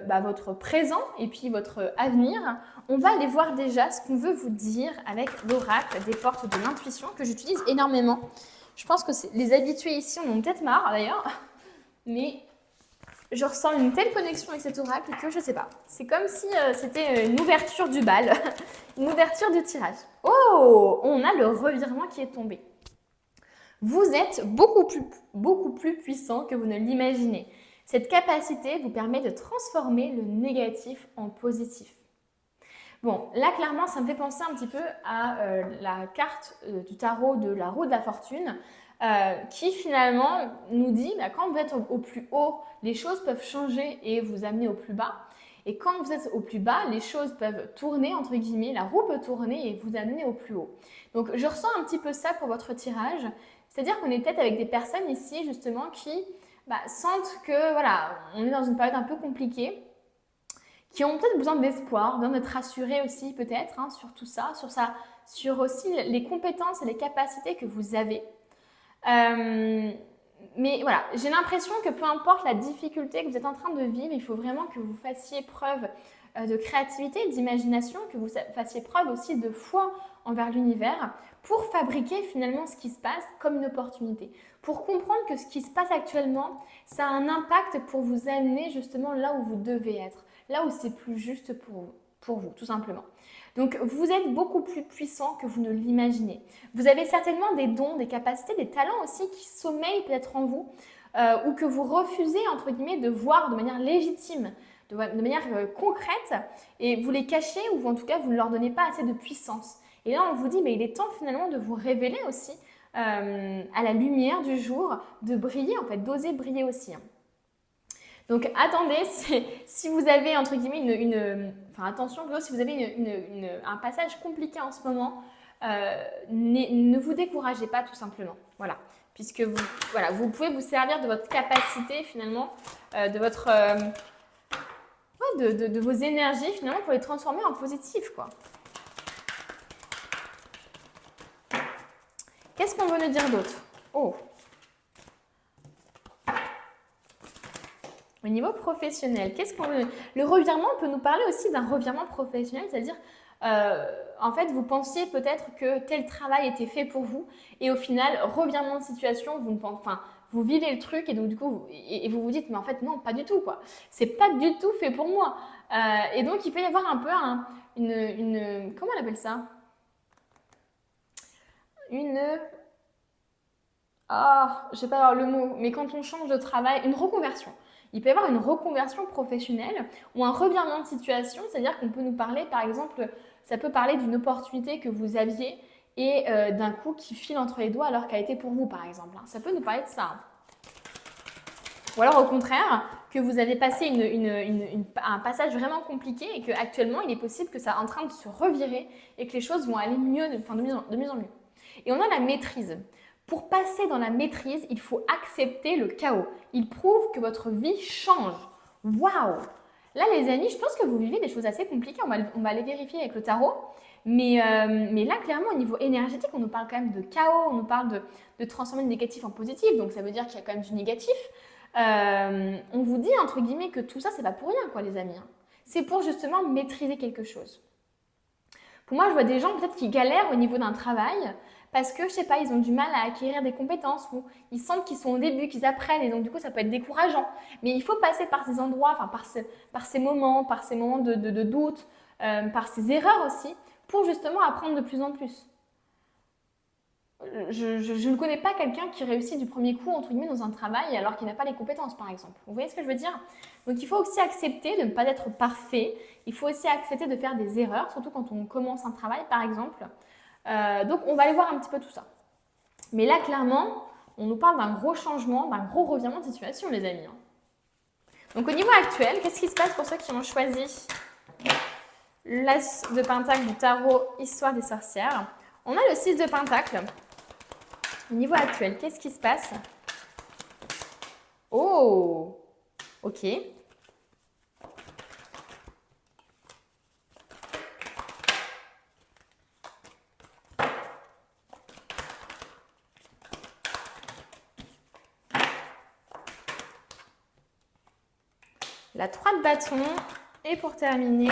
Speaker 1: votre présent et puis votre avenir, on va aller voir déjà ce qu'on veut vous dire avec l'oracle des portes de l'intuition que j'utilise énormément. Je pense que les habitués ici en ont peut-être marre d'ailleurs, mais je ressens une telle connexion avec cet oracle que je ne sais pas. C'est comme si c'était une ouverture du bal, une ouverture du tirage. Oh, on a le revirement qui est tombé. Vous êtes beaucoup plus puissant que vous ne l'imaginez. Cette capacité vous permet de transformer le négatif en positif. Bon, là clairement, ça me fait penser un petit peu à la carte du tarot de la roue de la fortune qui finalement nous dit quand vous êtes au plus haut, les choses peuvent changer et vous amener au plus bas. Et quand vous êtes au plus bas, les choses peuvent tourner, entre guillemets, la roue peut tourner et vous amener au plus haut. Donc je ressens un petit peu ça pour votre tirage. C'est-à-dire qu'on est peut-être avec des personnes ici justement qui sentent que voilà, on est dans une période un peu compliquée, qui ont peut-être besoin d'espoir, besoin d'être rassurés aussi peut-être sur tout ça, sur aussi les compétences et les capacités que vous avez. Mais voilà, j'ai l'impression que peu importe la difficulté que vous êtes en train de vivre, il faut vraiment que vous fassiez preuve de créativité, d'imagination, que vous fassiez preuve aussi de foi envers l'univers pour fabriquer finalement ce qui se passe comme une opportunité. Pour comprendre que ce qui se passe actuellement, ça a un impact pour vous amener justement là où vous devez être, là où c'est plus juste pour vous, tout simplement. Donc, vous êtes beaucoup plus puissant que vous ne l'imaginez. Vous avez certainement des dons, des capacités, des talents aussi qui sommeillent peut-être en vous ou que vous refusez, entre guillemets, de voir de manière légitime de manière concrète et vous les cachez ou en tout cas vous ne leur donnez pas assez de puissance. Et là on vous dit mais il est temps finalement de vous révéler aussi à la lumière du jour, de briller en fait, d'oser briller aussi. Donc attendez, si vous avez entre guillemets enfin attention plutôt si vous avez un passage compliqué en ce moment, ne vous découragez pas tout simplement. Voilà. Puisque vous pouvez vous servir de votre capacité finalement, de vos énergies finalement pour les transformer en positif quoi. Qu'est-ce qu'on veut nous dire d'autre? Oh. Au niveau professionnel, qu'est-ce qu'on veut... Le revirement peut nous parler aussi d'un revirement professionnel, c'est-à-dire en fait, vous pensiez peut-être que tel travail était fait pour vous et au final, revirement de situation, vous vivez le truc et donc du coup, vous vous dites mais en fait non, pas du tout quoi. C'est pas du tout fait pour moi. Et donc il peut y avoir un peu comment on appelle ça? Je vais pas avoir le mot, mais quand on change de travail, une reconversion. Il peut y avoir une reconversion professionnelle ou un revirement de situation, c'est-à-dire qu'on peut nous parler, par exemple, ça peut parler d'une opportunité que vous aviez et d'un coup qui file entre les doigts alors qu'elle était pour vous, par exemple. Ça peut nous parler de ça. Ou alors au contraire, que vous avez passé un passage vraiment compliqué et qu'actuellement, il est possible que ça est en train de se revirer et que les choses vont aller mieux, de mieux en mieux. Et on a la maîtrise. Pour passer dans la maîtrise, il faut accepter le chaos. Il prouve que votre vie change. Waouh! Là, les amis, je pense que vous vivez des choses assez compliquées. On va les vérifier avec le tarot. Mais là, clairement, au niveau énergétique, on nous parle quand même de chaos. On nous parle de transformer le négatif en positif. Donc, ça veut dire qu'il y a quand même du négatif. On vous dit, entre guillemets, que tout ça, c'est pas pour rien, quoi, les amis. C'est pour justement maîtriser quelque chose. Pour moi, je vois des gens peut-être qui galèrent au niveau d'un travail parce que, je sais pas, ils ont du mal à acquérir des compétences ou ils sentent qu'ils sont au début, qu'ils apprennent et donc du coup, ça peut être décourageant. Mais il faut passer par ces endroits, par ces moments de doute, par ces erreurs aussi pour justement apprendre de plus en plus. Je ne connais pas quelqu'un qui réussit du premier coup, entre guillemets, dans un travail alors qu'il n'a pas les compétences, par exemple. Vous voyez ce que je veux dire? Donc, il faut aussi accepter de ne pas être parfait. Il faut aussi accepter de faire des erreurs, surtout quand on commence un travail, par exemple. Donc, on va aller voir un petit peu tout ça. Mais là, clairement, on nous parle d'un gros changement, d'un gros revirement de situation, les amis. Donc, au niveau actuel, qu'est-ce qui se passe pour ceux qui ont choisi l'As de Pentacle du tarot Histoire des sorcières? On a le 6 de Pentacle. Au niveau actuel, qu'est-ce qui se passe? Oh, ok. La 3 de bâton. Et pour terminer,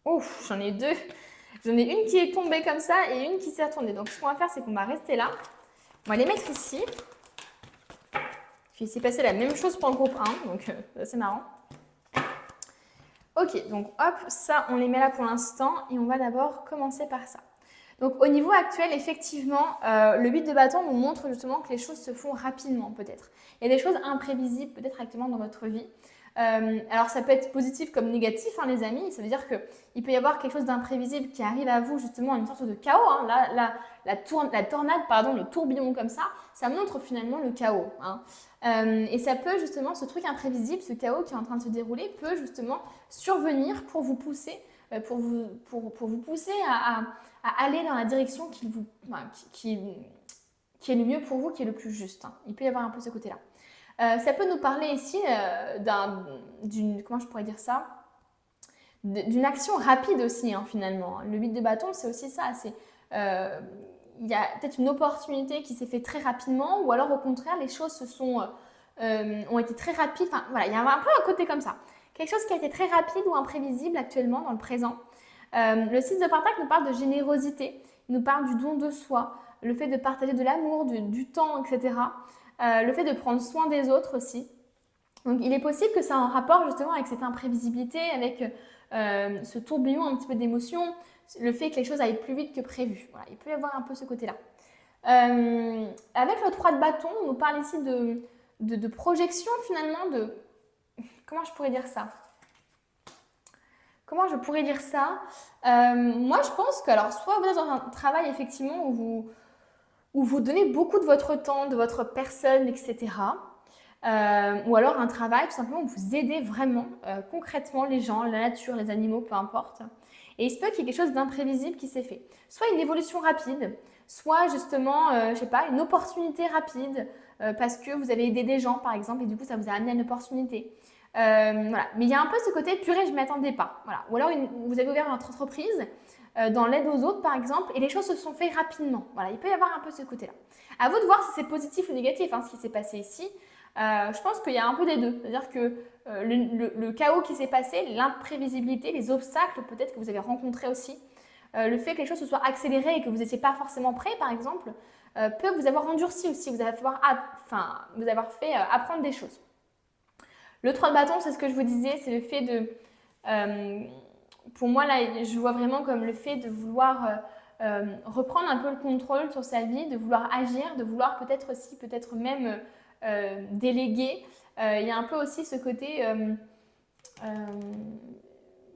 Speaker 1: ouf, j'en ai deux. J'en ai une qui est tombée comme ça et une qui s'est retournée. Donc, ce qu'on va faire, c'est qu'on va rester là. On va les mettre ici. Puis, il s'est passé la même chose pour le groupe 1. Donc, c'est marrant. Ok, donc hop, ça, on les met là pour l'instant. Et on va d'abord commencer par ça. Donc, au niveau actuel, effectivement, le 8 de bâton nous montre justement que les choses se font rapidement, peut-être. Il y a des choses imprévisibles, peut-être actuellement dans votre vie. Alors ça peut être positif comme négatif, hein, les amis. Ça veut dire qu'il peut y avoir quelque chose d'imprévisible qui arrive à vous, justement, une sorte de chaos. Hein. La tornade, le tourbillon comme ça montre finalement le chaos. Hein. Et ça peut justement, ce truc imprévisible, ce chaos qui est en train de se dérouler, peut justement survenir pour vous pousser, pour vous pousser à aller dans la direction qui est le mieux pour vous, qui est le plus juste. Hein. Il peut y avoir un peu ce côté-là. Ça peut nous parler ici comment je pourrais dire ça, d'une action rapide aussi, hein, finalement. Le 8 de bâton, c'est aussi ça. Il y a peut-être une opportunité qui s'est faite très rapidement ou alors au contraire, les choses ont été très rapides. Enfin, voilà, il y a un peu un côté comme ça. Quelque chose qui a été très rapide ou imprévisible actuellement dans le présent. Le 6 de Pentacle nous parle de générosité, il nous parle du don de soi, le fait de partager de l'amour, du temps, etc. Le fait de prendre soin des autres aussi. Donc, il est possible que ça ait un rapport justement avec cette imprévisibilité, avec ce tourbillon un petit peu d'émotions, le fait que les choses aillent plus vite que prévu. Voilà, il peut y avoir un peu ce côté-là. Avec le 3 de bâton, on nous parle ici de projection finalement, Comment je pourrais dire ça? Comment je pourrais dire ça? Moi, je pense que, alors, soit vous êtes dans un travail, effectivement, où vous donnez beaucoup de votre temps, de votre personne, etc. Ou alors un travail, tout simplement, où vous aidez vraiment, concrètement, les gens, la nature, les animaux, peu importe. Et il se peut qu'il y ait quelque chose d'imprévisible qui s'est fait. Soit une évolution rapide, soit justement, je sais pas, une opportunité rapide, parce que vous avez aidé des gens, par exemple, et du coup, ça vous a amené à une opportunité. Voilà. Mais il y a un peu ce côté purée, je ne m'y attendais pas. Voilà. Ou alors, vous avez ouvert votre entreprise dans l'aide aux autres, par exemple, et les choses se sont faites rapidement. Voilà. Il peut y avoir un peu ce côté-là. À vous de voir si c'est positif ou négatif, hein, ce qui s'est passé ici. Je pense qu'il y a un peu des deux. C'est-à-dire que le chaos qui s'est passé, l'imprévisibilité, les obstacles peut-être que vous avez rencontrés aussi, le fait que les choses se soient accélérées et que vous n'étiez pas forcément prêt, par exemple, peut vous avoir endurci aussi, vous avoir fait apprendre des choses. Le 3 de bâton, c'est ce que je vous disais, c'est le fait de... pour moi, là, je vois vraiment comme le fait de vouloir reprendre un peu le contrôle sur sa vie, de vouloir agir, de vouloir peut-être aussi, peut-être même déléguer. Il y a un peu aussi ce côté...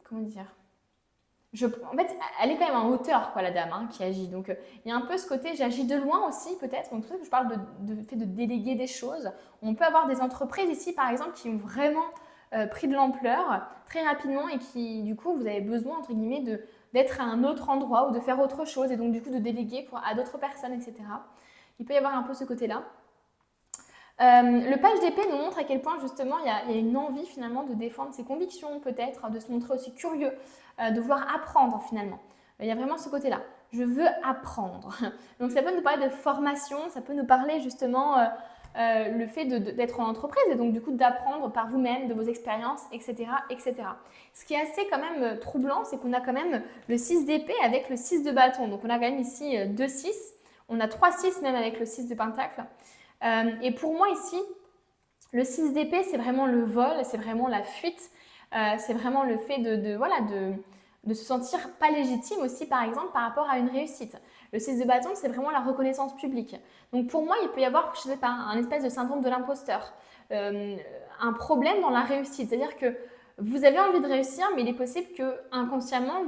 Speaker 1: comment dire? En fait, elle est quand même en hauteur, quoi, la dame, hein, qui agit. Donc, il y a un peu ce côté, j'agis de loin aussi, peut-être. Donc, c'est pour ça que je parle de fait de déléguer des choses. On peut avoir des entreprises ici, par exemple, qui ont vraiment pris de l'ampleur très rapidement et qui, du coup, vous avez besoin, entre guillemets, d'être à un autre endroit ou de faire autre chose et donc, du coup, de déléguer à d'autres personnes, etc. Il peut y avoir un peu ce côté-là. Le page d'épée nous montre à quel point justement il y a une envie finalement de défendre ses convictions peut-être, de se montrer aussi curieux, de vouloir apprendre finalement. Il y a vraiment ce côté-là. Je veux apprendre. Donc ça peut nous parler de formation, ça peut nous parler justement le fait d'être en entreprise et donc du coup d'apprendre par vous-même, de vos expériences, etc., etc. Ce qui est assez quand même troublant, c'est qu'on a quand même le 6 d'épée avec le 6 de bâton. Donc on a quand même ici 2-6, on a 3-6 même avec le 6 de pentacle. Et pour moi ici, le 6 d'épée, c'est vraiment le vol, c'est vraiment la fuite, c'est vraiment le fait de se sentir pas légitime aussi, par exemple, par rapport à une réussite. Le 6 de bâton, c'est vraiment la reconnaissance publique. Donc pour moi, il peut y avoir, je sais pas, un espèce de syndrome de l'imposteur, un problème dans la réussite. C'est-à-dire que vous avez envie de réussir, mais il est possible que inconsciemment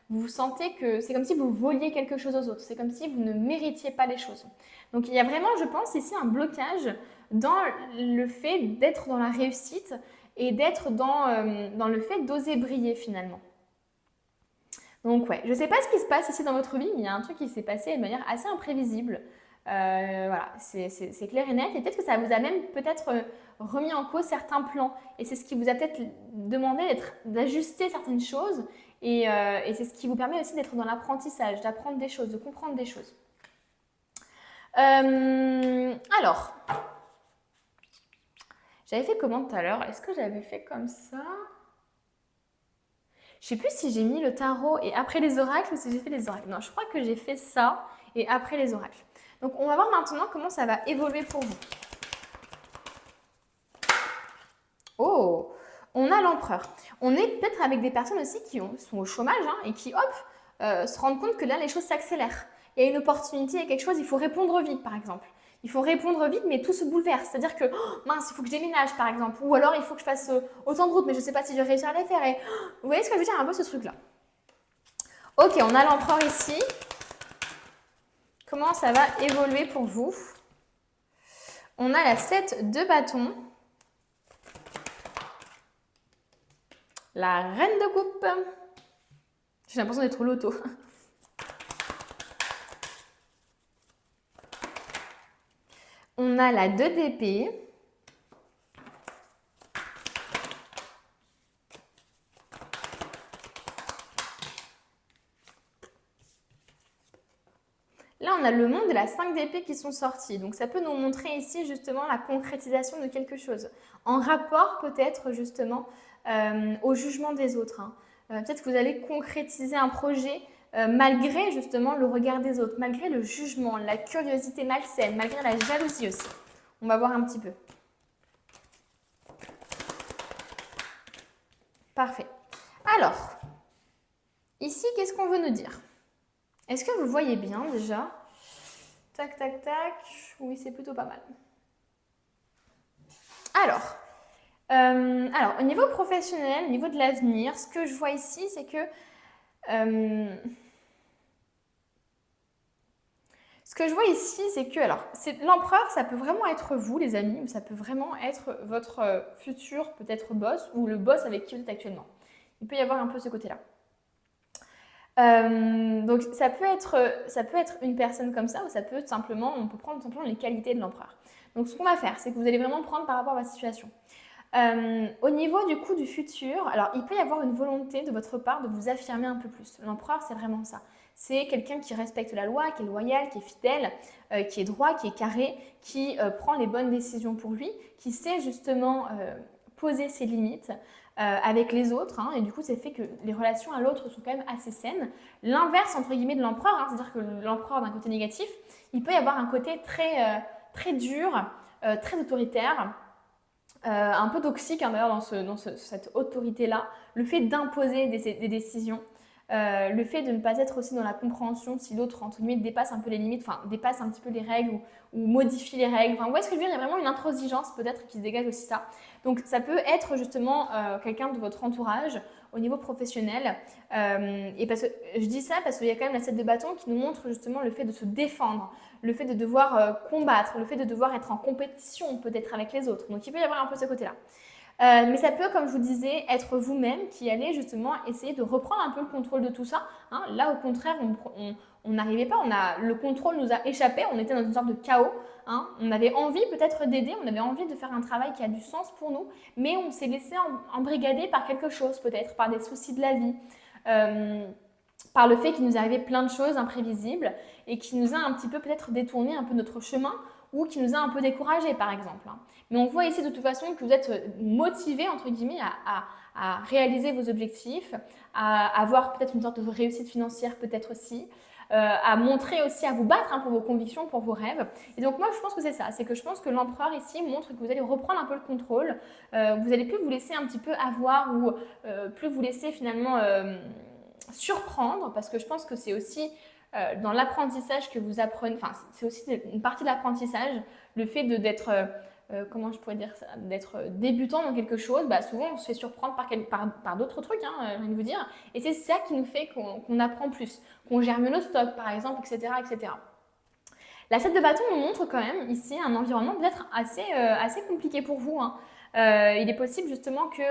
Speaker 1: vous sentez que c'est comme si vous voliez quelque chose aux autres. C'est comme si vous ne méritiez pas les choses. Donc il y a vraiment, je pense, ici un blocage dans le fait d'être dans la réussite et d'être dans le fait d'oser briller finalement. Donc ouais, je ne sais pas ce qui se passe ici dans votre vie, mais il y a un truc qui s'est passé de manière assez imprévisible. Voilà, c'est clair et net. Et peut-être que ça vous a même peut-être remis en cause certains plans. Et c'est ce qui vous a peut-être demandé d'ajuster certaines choses. Et c'est ce qui vous permet aussi d'être dans l'apprentissage, d'apprendre des choses, de comprendre des choses. Alors, j'avais fait comment tout à l'heure? Est-ce que j'avais fait comme ça? Je ne sais plus si j'ai mis le tarot et après les oracles ou si j'ai fait les oracles. Non, je crois que j'ai fait ça et après les oracles. Donc, on va voir maintenant comment ça va évoluer pour vous. Oh, on a l'empereur. On est peut-être avec des personnes aussi qui sont au chômage et qui, se rendent compte que là, les choses s'accélèrent. Il y a une opportunité, il y a quelque chose, il faut répondre vite, par exemple. Il faut répondre vite, mais tout se bouleverse. C'est-à-dire que, mince, il faut que je déménage, par exemple. Ou alors, il faut que je fasse autant de routes, mais je ne sais pas si je vais réussir à les faire. Et, vous voyez ce que je veux dire, un peu ce truc-là. Ok, on a l'empereur ici. Comment ça va évoluer pour vous? On a la 7 de bâton. La reine de coupe. J'ai l'impression d'être au loto. On a la 2 d'épée. Là, on a le monde et la 5 d'épée qui sont sortis. Donc, ça peut nous montrer ici justement la concrétisation de quelque chose. En rapport peut-être justement au jugement des autres. Peut-être que vous allez concrétiser un projet malgré justement le regard des autres, malgré le jugement, la curiosité malsaine, malgré la jalousie aussi. On va voir un petit peu. Parfait. Alors, ici, qu'est-ce qu'on veut nous dire? Est-ce que vous voyez bien déjà? Tac, tac, tac. Oui, c'est plutôt pas mal. Alors, Alors, au niveau professionnel, au niveau de l'avenir, ce que je vois ici, c'est que alors, l'empereur, ça peut vraiment être vous, les amis, ou ça peut vraiment être votre futur, peut-être boss, ou le boss avec qui vous êtes actuellement. Il peut y avoir un peu ce côté-là. Donc ça peut être une personne comme ça, ou ça peut être simplement, on peut prendre simplement les qualités de l'empereur. Donc ce qu'on va faire, c'est que vous allez vraiment prendre par rapport à votre situation. Au niveau du coup du futur, alors il peut y avoir une volonté de votre part de vous affirmer un peu plus. L'empereur, c'est vraiment ça. C'est quelqu'un qui respecte la loi, qui est loyal, qui est fidèle, qui est droit, qui est carré, qui prend les bonnes décisions pour lui, qui sait justement poser ses limites avec les autres, hein, et du coup ça fait que les relations à l'autre sont quand même assez saines. L'inverse entre guillemets de l'empereur, hein, c'est-à-dire que l'empereur d'un côté négatif, il peut y avoir un côté très dur, très autoritaire, un peu toxique hein, d'ailleurs dans cette autorité-là, le fait d'imposer des décisions, le fait de ne pas être aussi dans la compréhension si l'autre entre guillemets dépasse un peu les limites, enfin dépasse un petit peu les règles ou modifie les règles. Enfin, vous voyez ce que je veux dire, il y a vraiment une intransigeance peut-être qui se dégage aussi ça. Donc ça peut être justement quelqu'un de votre entourage au niveau professionnel. Et parce que je dis ça parce qu'il y a quand même la 7 de bâton qui nous montre justement le fait de se défendre, le fait de devoir combattre, le fait de devoir être en compétition peut-être avec les autres. Donc il peut y avoir un peu ce côté-là. Mais ça peut, comme je vous disais, être vous-même qui allez justement essayer de reprendre un peu le contrôle de tout ça. Hein. Là, au contraire, on n'arrivait pas, le contrôle nous a échappé, on était dans une sorte de chaos. Hein. On avait envie peut-être d'aider, on avait envie de faire un travail qui a du sens pour nous, mais on s'est laissé embrigader par quelque chose, peut-être par des soucis de la vie. Par le fait qu'il nous arrivait plein de choses imprévisibles et qui nous a un petit peu peut-être détourné un peu notre chemin ou qui nous a un peu découragés par exemple. Mais on voit ici de toute façon que vous êtes motivé entre guillemets à réaliser vos objectifs, à avoir peut-être une sorte de réussite financière peut-être aussi, à montrer aussi, à vous battre hein, pour vos convictions, pour vos rêves. Et donc moi je pense que c'est ça, c'est que je pense que l'empereur ici montre que vous allez reprendre un peu le contrôle, vous allez plus vous laisser un petit peu avoir ou plus vous laisser finalement surprendre, parce que je pense que c'est aussi dans l'apprentissage que vous apprenez, enfin c'est aussi une partie de l'apprentissage, le fait d'être, comment je pourrais dire ça, d'être débutant dans quelque chose, bah souvent on se fait surprendre par d'autres trucs, hein, j'ai envie de vous dire, et c'est ça qui nous fait qu'on apprend plus, qu'on gère mieux nos stocks par exemple, etc. etc. La 7 de bâton nous montre quand même ici un environnement peut-être assez compliqué pour vous. Hein. Il est possible justement que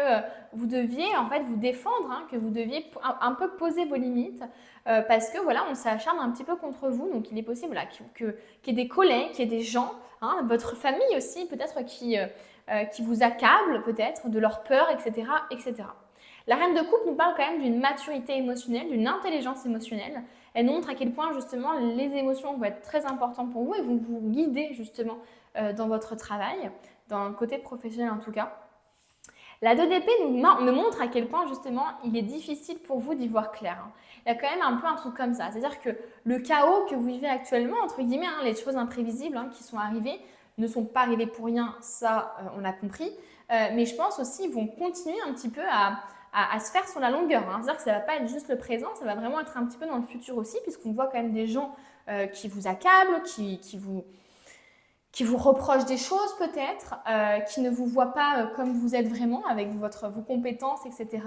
Speaker 1: vous deviez en fait vous défendre, hein, que vous deviez un peu poser vos limites parce que voilà, on s'acharne un petit peu contre vous. Donc il est possible là, qu'il y ait des collègues, qu'il y ait des gens, hein, votre famille aussi peut-être qui vous accablent peut-être de leur peur, etc., etc. La reine de coupe nous parle quand même d'une maturité émotionnelle, d'une intelligence émotionnelle. Elle nous montre à quel point justement les émotions vont être très importantes pour vous et vont vous guider justement dans votre travail, dans le côté professionnel en tout cas. La 2 d'épée nous montre à quel point justement il est difficile pour vous d'y voir clair. Hein. Il y a quand même un peu un truc comme ça, c'est-à-dire que le chaos que vous vivez actuellement, entre guillemets, hein, les choses imprévisibles hein, qui sont arrivées, ne sont pas arrivées pour rien, ça on a compris, mais je pense aussi qu'ils vont continuer un petit peu à se faire sur la longueur. Hein. C'est-à-dire que ça ne va pas être juste le présent, ça va vraiment être un petit peu dans le futur aussi, puisqu'on voit quand même des gens qui vous accablent, qui vous reprochent des choses peut-être, qui ne vous voient pas comme vous êtes vraiment, avec vos compétences, etc.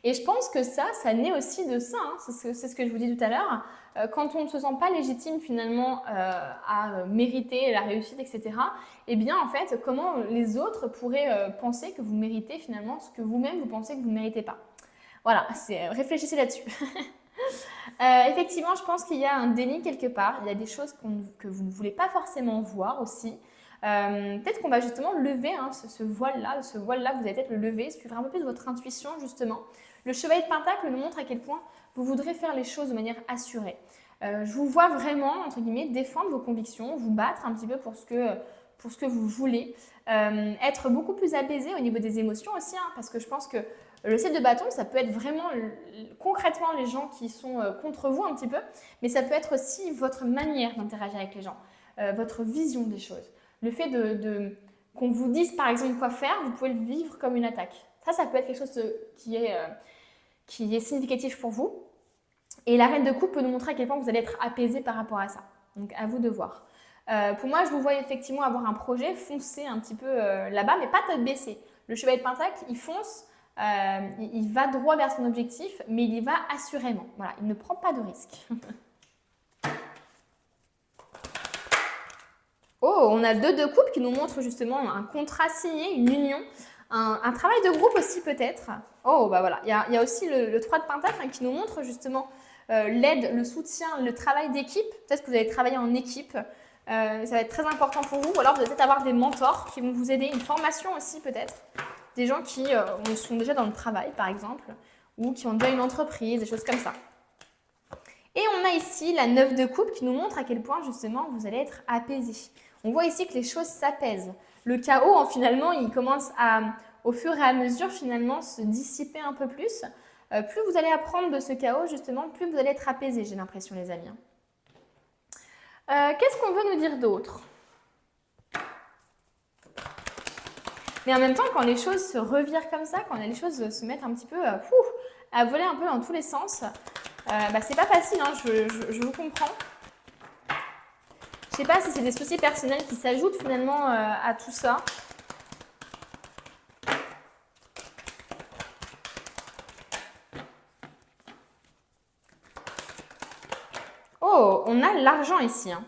Speaker 1: Et je pense que ça naît aussi de ça, hein. C'est ce que je vous dis tout à l'heure. Quand on ne se sent pas légitime finalement à mériter la réussite, etc., eh bien en fait, comment les autres pourraient penser que vous méritez finalement ce que vous-même vous pensez que vous ne méritez pas. Voilà, réfléchissez là-dessus. Effectivement, je pense qu'il y a un déni quelque part. Il y a des choses que vous ne voulez pas forcément voir aussi. Peut-être qu'on va justement lever hein, ce voile-là. Ce voile-là, vous allez peut-être le lever, suivre un peu plus votre intuition justement. Le chevalier de Pentacle nous montre à quel point vous voudrez faire les choses de manière assurée. Je vous vois vraiment, entre guillemets, défendre vos convictions, vous battre un petit peu pour ce que vous voulez. Être beaucoup plus apaisé au niveau des émotions aussi, hein, parce que je pense que le 7 de bâton, ça peut être vraiment concrètement les gens qui sont contre vous un petit peu, mais ça peut être aussi votre manière d'interagir avec les gens, votre vision des choses. Le fait qu'on vous dise par exemple quoi faire, vous pouvez le vivre comme une attaque. Ça peut être quelque chose qui est significatif pour vous. Et la reine de coupe peut nous montrer à quel point vous allez être apaisé par rapport à ça. Donc à vous de voir. Pour moi, je vous vois effectivement avoir un projet, foncer un petit peu là-bas, mais pas tête baissée. Le chevalier de Pentacle, il fonce, il va droit vers son objectif, mais il y va assurément. Voilà, il ne prend pas de risque. Oh, on a deux coupes qui nous montrent justement un contrat signé, une union, un travail de groupe aussi peut-être. Oh, bah voilà, il y a aussi le 3 de Pentacle qui nous montre justement l'aide, le soutien, le travail d'équipe. Peut-être que vous allez travailler en équipe, ça va être très important pour vous. Ou alors vous allez peut-être avoir des mentors qui vont vous aider, une formation aussi peut-être. Des gens qui sont déjà dans le travail par exemple, ou qui ont déjà une entreprise, des choses comme ça. Et on a ici la 9 de coupe qui nous montre à quel point justement vous allez être apaisé. On voit ici que les choses s'apaisent. Le chaos, finalement, il commence à, au fur et à mesure, finalement, se dissiper un peu plus. Plus vous allez apprendre de ce chaos, justement, plus vous allez être apaisé, j'ai l'impression, les amis. Qu'est-ce qu'on veut nous dire d'autre? Mais en même temps, quand les choses se revirent comme ça, quand les choses se mettent un petit peu à voler un peu dans tous les sens, c'est pas facile, hein, je vous comprends. Je sais pas si c'est des soucis personnels qui s'ajoutent finalement à tout ça. Oh, on a l'argent ici. Hein.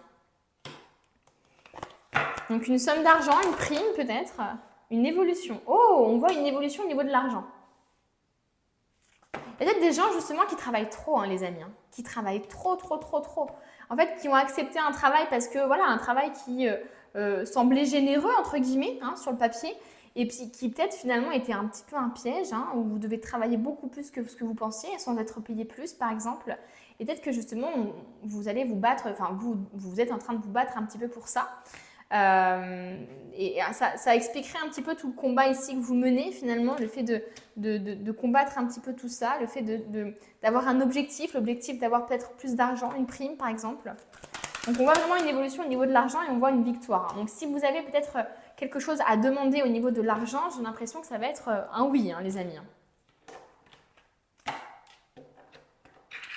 Speaker 1: Donc une somme d'argent, une prime peut-être, une évolution. Oh, on voit une évolution au niveau de l'argent. Il y a peut-être des gens justement qui travaillent trop, hein, les amis, hein, qui travaillent trop. En fait, qui ont accepté un travail parce que voilà, un travail qui semblait généreux entre guillemets hein, sur le papier, et puis qui peut-être finalement était un petit peu un piège, hein, où vous devez travailler beaucoup plus que ce que vous pensiez, sans être payé plus, par exemple. Et peut-être que justement, vous allez vous battre, enfin vous êtes en train de vous battre un petit peu pour ça. Et ça expliquerait un petit peu tout le combat ici que vous menez finalement, le fait de combattre un petit peu tout ça, le fait d'avoir un objectif, l'objectif d'avoir peut-être plus d'argent, une prime par exemple. Donc on voit vraiment une évolution au niveau de l'argent et on voit une victoire. Donc si vous avez peut-être quelque chose à demander au niveau de l'argent, j'ai l'impression que ça va être un oui, hein, les amis.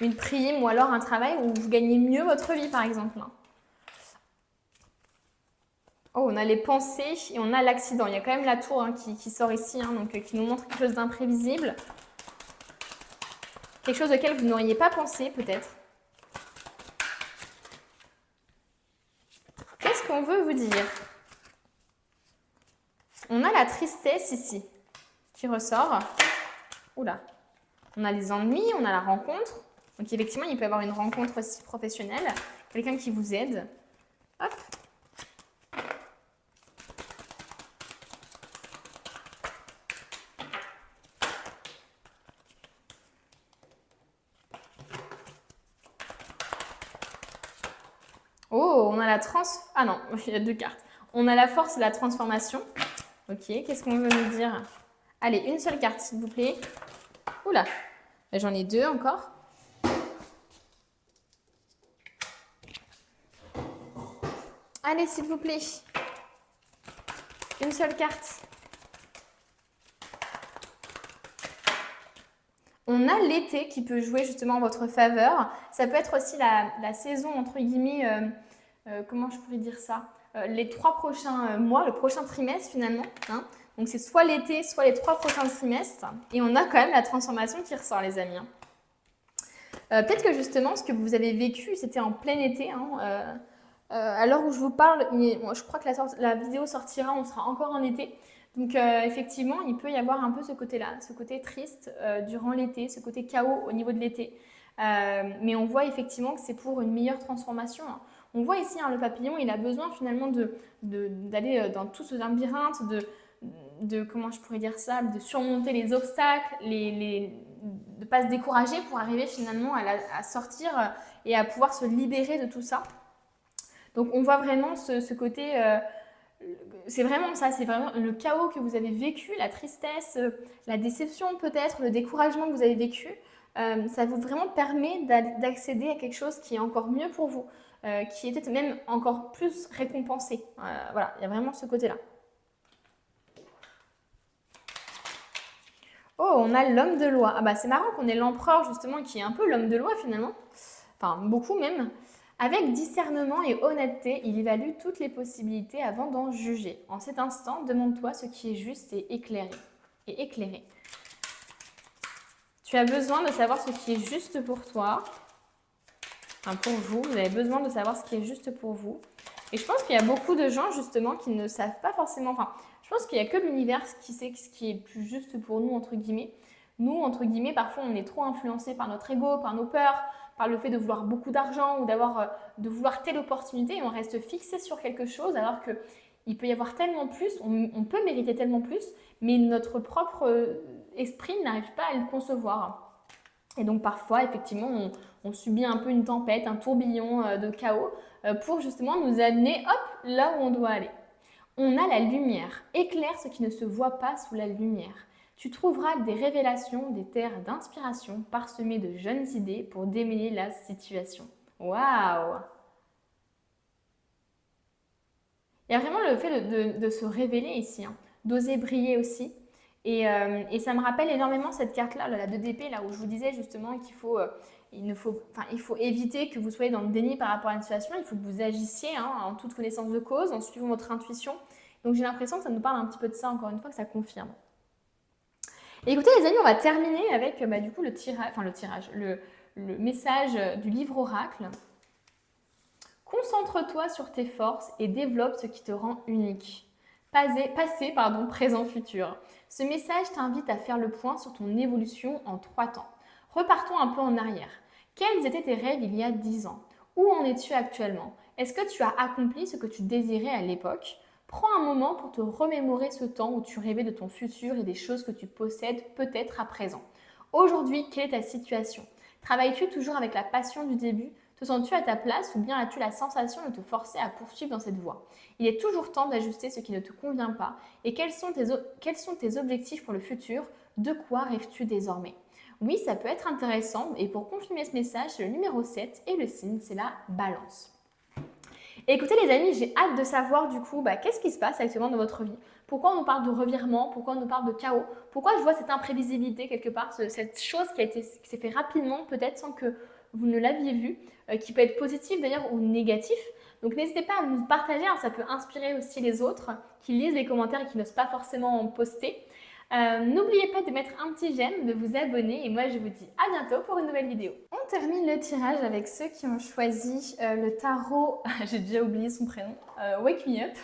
Speaker 1: Une prime ou alors un travail où vous gagnez mieux votre vie par exemple. Oh, on a les pensées et on a l'accident. Il y a quand même la tour hein, qui sort ici, hein, donc qui nous montre quelque chose d'imprévisible. Quelque chose auquel vous n'auriez pas pensé, peut-être. Qu'est-ce qu'on veut vous dire? On a la tristesse ici, qui ressort. Oula. On a les ennuis, on a la rencontre. Donc effectivement, il peut y avoir une rencontre aussi professionnelle. Quelqu'un qui vous aide. Hop. Oh, on a la Ah non, il y a deux cartes. On a la force et la transformation. Ok, qu'est-ce qu'on veut nous dire? Allez, une seule carte, s'il vous plaît. Oula, j'en ai deux encore. Allez, s'il vous plaît. Une seule carte. On a l'été qui peut jouer justement en votre faveur. Ça peut être aussi la saison, entre guillemets, comment je pourrais dire ça, les 3 prochains mois, le prochain trimestre finalement. Hein. Donc c'est soit l'été, soit les 3 prochains trimestres. Et on a quand même la transformation qui ressort, les amis. Peut-être que justement, ce que vous avez vécu, c'était en plein été. Hein, à l'heure où je vous parle, je crois que la vidéo sortira, on sera encore en été. Donc effectivement, il peut y avoir un peu ce côté-là, ce côté triste durant l'été, ce côté chaos au niveau de l'été. Mais on voit effectivement que c'est pour une meilleure transformation. On voit ici, hein, le papillon, il a besoin finalement d'aller dans tout ce labyrinthe, comment je pourrais dire ça, de surmonter les obstacles, de ne pas se décourager pour arriver finalement à sortir et à pouvoir se libérer de tout ça. Donc on voit vraiment ce côté, c'est vraiment ça, c'est vraiment le chaos que vous avez vécu, la tristesse, la déception peut-être, le découragement que vous avez vécu. Ça vous vraiment permet d'accéder à quelque chose qui est encore mieux pour vous, qui est peut-être même encore plus récompensé. Voilà, il y a vraiment ce côté-là. Oh, on a l'homme de loi. Ah bah c'est marrant qu'on ait l'empereur justement qui est un peu l'homme de loi finalement. Enfin, beaucoup même. Avec discernement et honnêteté, il évalue toutes les possibilités avant d'en juger. En cet instant, demande-toi ce qui est juste et éclairé. Tu as besoin de savoir ce qui est juste pour toi, enfin pour vous. Vous avez besoin de savoir ce qui est juste pour vous. Et je pense qu'il y a beaucoup de gens justement qui ne savent pas forcément, enfin je pense qu'il n'y a que l'univers qui sait ce qui est plus juste pour nous, entre guillemets. Nous, entre guillemets, parfois on est trop influencé par notre ego, par nos peurs, par le fait de vouloir beaucoup d'argent ou de vouloir telle opportunité et on reste fixé sur quelque chose alors qu'il peut y avoir tellement plus, on peut mériter tellement plus, mais notre propre esprit n'arrive pas à le concevoir. Et donc parfois, effectivement, on subit un peu une tempête, un tourbillon de chaos pour justement nous amener, hop, là où on doit aller. On a la lumière. Éclaire ce qui ne se voit pas sous la lumière. Tu trouveras des révélations, des terres d'inspiration parsemées de jeunes idées pour démêler la situation. Waouh! Il y a vraiment le fait de se révéler ici, hein, d'oser briller aussi. Et ça me rappelle énormément cette carte-là, la 2 d'épée, là où je vous disais justement il faut éviter que vous soyez dans le déni par rapport à une situation, il faut que vous agissiez en toute connaissance de cause, en suivant votre intuition. Donc j'ai l'impression que ça nous parle un petit peu de ça, encore une fois, que ça confirme. Et écoutez les amis, on va terminer avec du coup le message du livre oracle. Concentre-toi sur tes forces et développe ce qui te rend unique. Passé, présent, futur. Ce message t'invite à faire le point sur ton évolution en 3 temps. Repartons un peu en arrière. Quels étaient tes rêves il y a 10 ans? Où en es-tu actuellement? Est-ce que tu as accompli ce que tu désirais à l'époque? Prends un moment pour te remémorer ce temps où tu rêvais de ton futur et des choses que tu possèdes peut-être à présent. Aujourd'hui, quelle est ta situation? Travailles-tu toujours avec la passion du début? Te sens-tu à ta place ou bien as-tu la sensation de te forcer à poursuivre dans cette voie? Il est toujours temps d'ajuster ce qui ne te convient pas. Et quels sont tes objectifs pour le futur? De quoi rêves-tu désormais? Oui, ça peut être intéressant. Et pour confirmer ce message, le numéro 7 et le signe, c'est la balance. Et écoutez les amis, j'ai hâte de savoir du coup qu'est-ce qui se passe actuellement dans votre vie. Pourquoi on nous parle de revirement? Pourquoi on nous parle de chaos? Pourquoi je vois cette imprévisibilité quelque part, cette chose qui s'est fait rapidement, peut-être sans que vous ne l'aviez vu, qui peut être positif d'ailleurs ou négatif. Donc n'hésitez pas à nous partager, ça peut inspirer aussi les autres qui lisent les commentaires et qui n'osent pas forcément en poster. N'oubliez pas de mettre un petit j'aime, de vous abonner et moi je vous dis à bientôt pour une nouvelle vidéo. On termine le tirage avec ceux qui ont choisi le tarot, j'ai déjà oublié son prénom, Wake Me Up.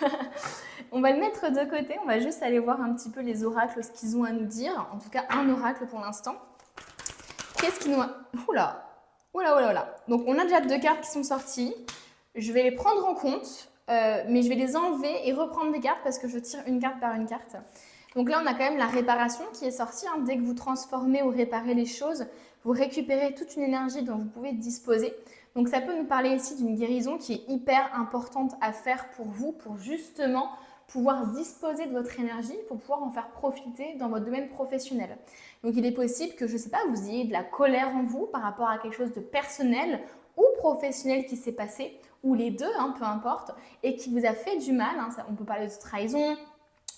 Speaker 1: On va le mettre de côté, on va juste aller voir un petit peu les oracles, ce qu'ils ont à nous dire, en tout cas un oracle pour l'instant. Qu'est-ce qu'ils nous... Oula. Donc on a déjà 2 cartes qui sont sorties, je vais les prendre en compte, mais je vais les enlever et reprendre des cartes parce que je tire une carte par une carte. Donc là, on a quand même la réparation qui est sortie. Dès que vous transformez ou réparez les choses, vous récupérez toute une énergie dont vous pouvez disposer. Donc ça peut nous parler ici d'une guérison qui est hyper importante à faire pour vous, pour justement pouvoir disposer de votre énergie, pour pouvoir en faire profiter dans votre domaine professionnel. Donc il est possible que, je ne sais pas, vous ayez de la colère en vous par rapport à quelque chose de personnel ou professionnel qui s'est passé, ou les deux, peu importe, et qui vous a fait du mal. On peut parler de trahison,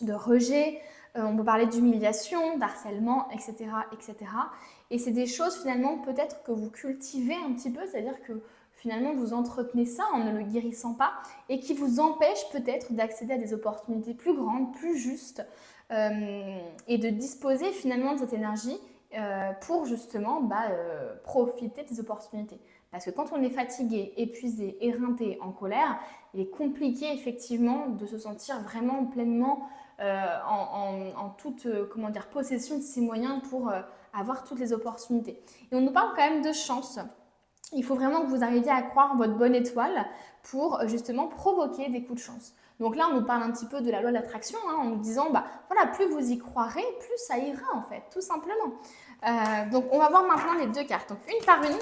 Speaker 1: de rejet, on peut parler d'humiliation, d'harcèlement, etc., etc. Et c'est des choses finalement peut-être que vous cultivez un petit peu, c'est-à-dire que finalement vous entretenez ça en ne le guérissant pas et qui vous empêche peut-être d'accéder à des opportunités plus grandes, plus justes et de disposer finalement de cette énergie pour justement profiter des opportunités. Parce que quand on est fatigué, épuisé, éreinté, en colère, il est compliqué effectivement de se sentir vraiment pleinement en toute possession de ses moyens pour avoir toutes les opportunités. Et on nous parle quand même de chance. Il faut vraiment que vous arriviez à croire en votre bonne étoile pour justement provoquer des coups de chance. Donc là, on nous parle un petit peu de la loi de l'attraction, en nous disant, voilà, plus vous y croirez, plus ça ira en fait, tout simplement. Donc on va voir maintenant les 2 cartes. Donc une par une.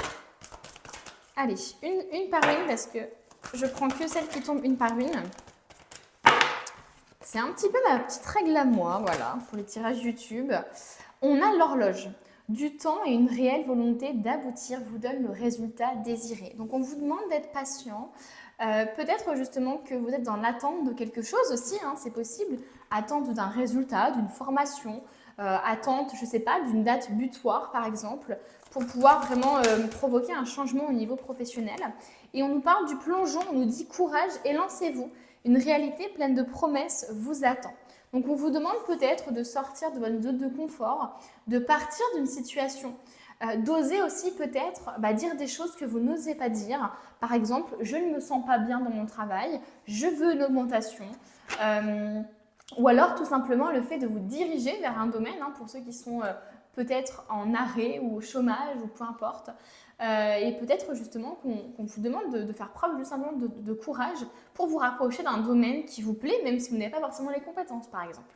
Speaker 1: Allez, une par une parce que je prends que celle qui tombe une par une. C'est un petit peu ma petite règle à moi, voilà, pour les tirages YouTube. On a l'horloge. Du temps et une réelle volonté d'aboutir vous donne le résultat désiré. Donc on vous demande d'être patient. Peut-être justement que vous êtes dans l'attente de quelque chose aussi, c'est possible. Attente d'un résultat, d'une formation, attente, je ne sais pas, d'une date butoir par exemple, pour pouvoir vraiment provoquer un changement au niveau professionnel. Et on nous parle du plongeon, on nous dit courage et lancez-vous. Une réalité pleine de promesses vous attend. Donc on vous demande peut-être de sortir de votre zone de confort, de partir d'une situation, d'oser aussi peut-être dire des choses que vous n'osez pas dire. Par exemple, je ne me sens pas bien dans mon travail, je veux une augmentation. Ou alors tout simplement le fait de vous diriger vers un domaine, pour ceux qui sont peut-être en arrêt ou au chômage ou peu importe. Et peut-être justement qu'on vous demande de faire preuve tout simplement de courage pour vous rapprocher d'un domaine qui vous plaît, même si vous n'avez pas forcément les compétences par exemple.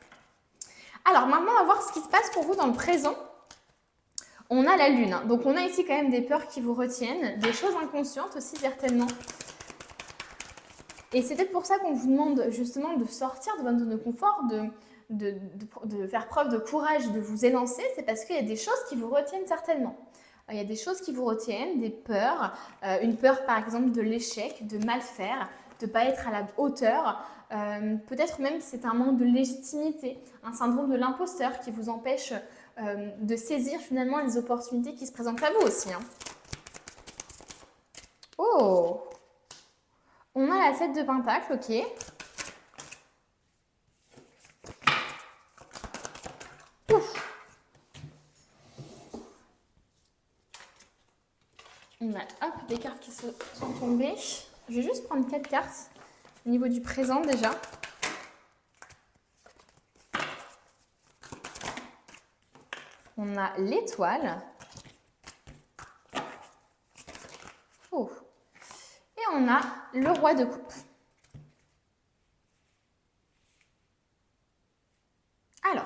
Speaker 1: Alors maintenant, on va voir ce qui se passe pour vous dans le présent. On a la lune, donc on a ici quand même des peurs qui vous retiennent, des choses inconscientes aussi certainement. Et c'est peut-être pour ça qu'on vous demande justement de sortir de votre zone de confort, de faire preuve de courage, de vous élancer, c'est parce qu'il y a des choses qui vous retiennent certainement. Il y a des choses qui vous retiennent, des peurs, une peur par exemple de l'échec, de mal faire, de ne pas être à la hauteur, peut-être même que c'est un manque de légitimité, un syndrome de l'imposteur qui vous empêche de saisir finalement les opportunités qui se présentent à vous aussi. Oh! On a la 7 de Pentacle, ok. Ouf. On a des cartes qui sont tombées. Je vais juste prendre 4 cartes au niveau du présent déjà. On a l'étoile. Oh. Et on a le roi de coupe. Alors,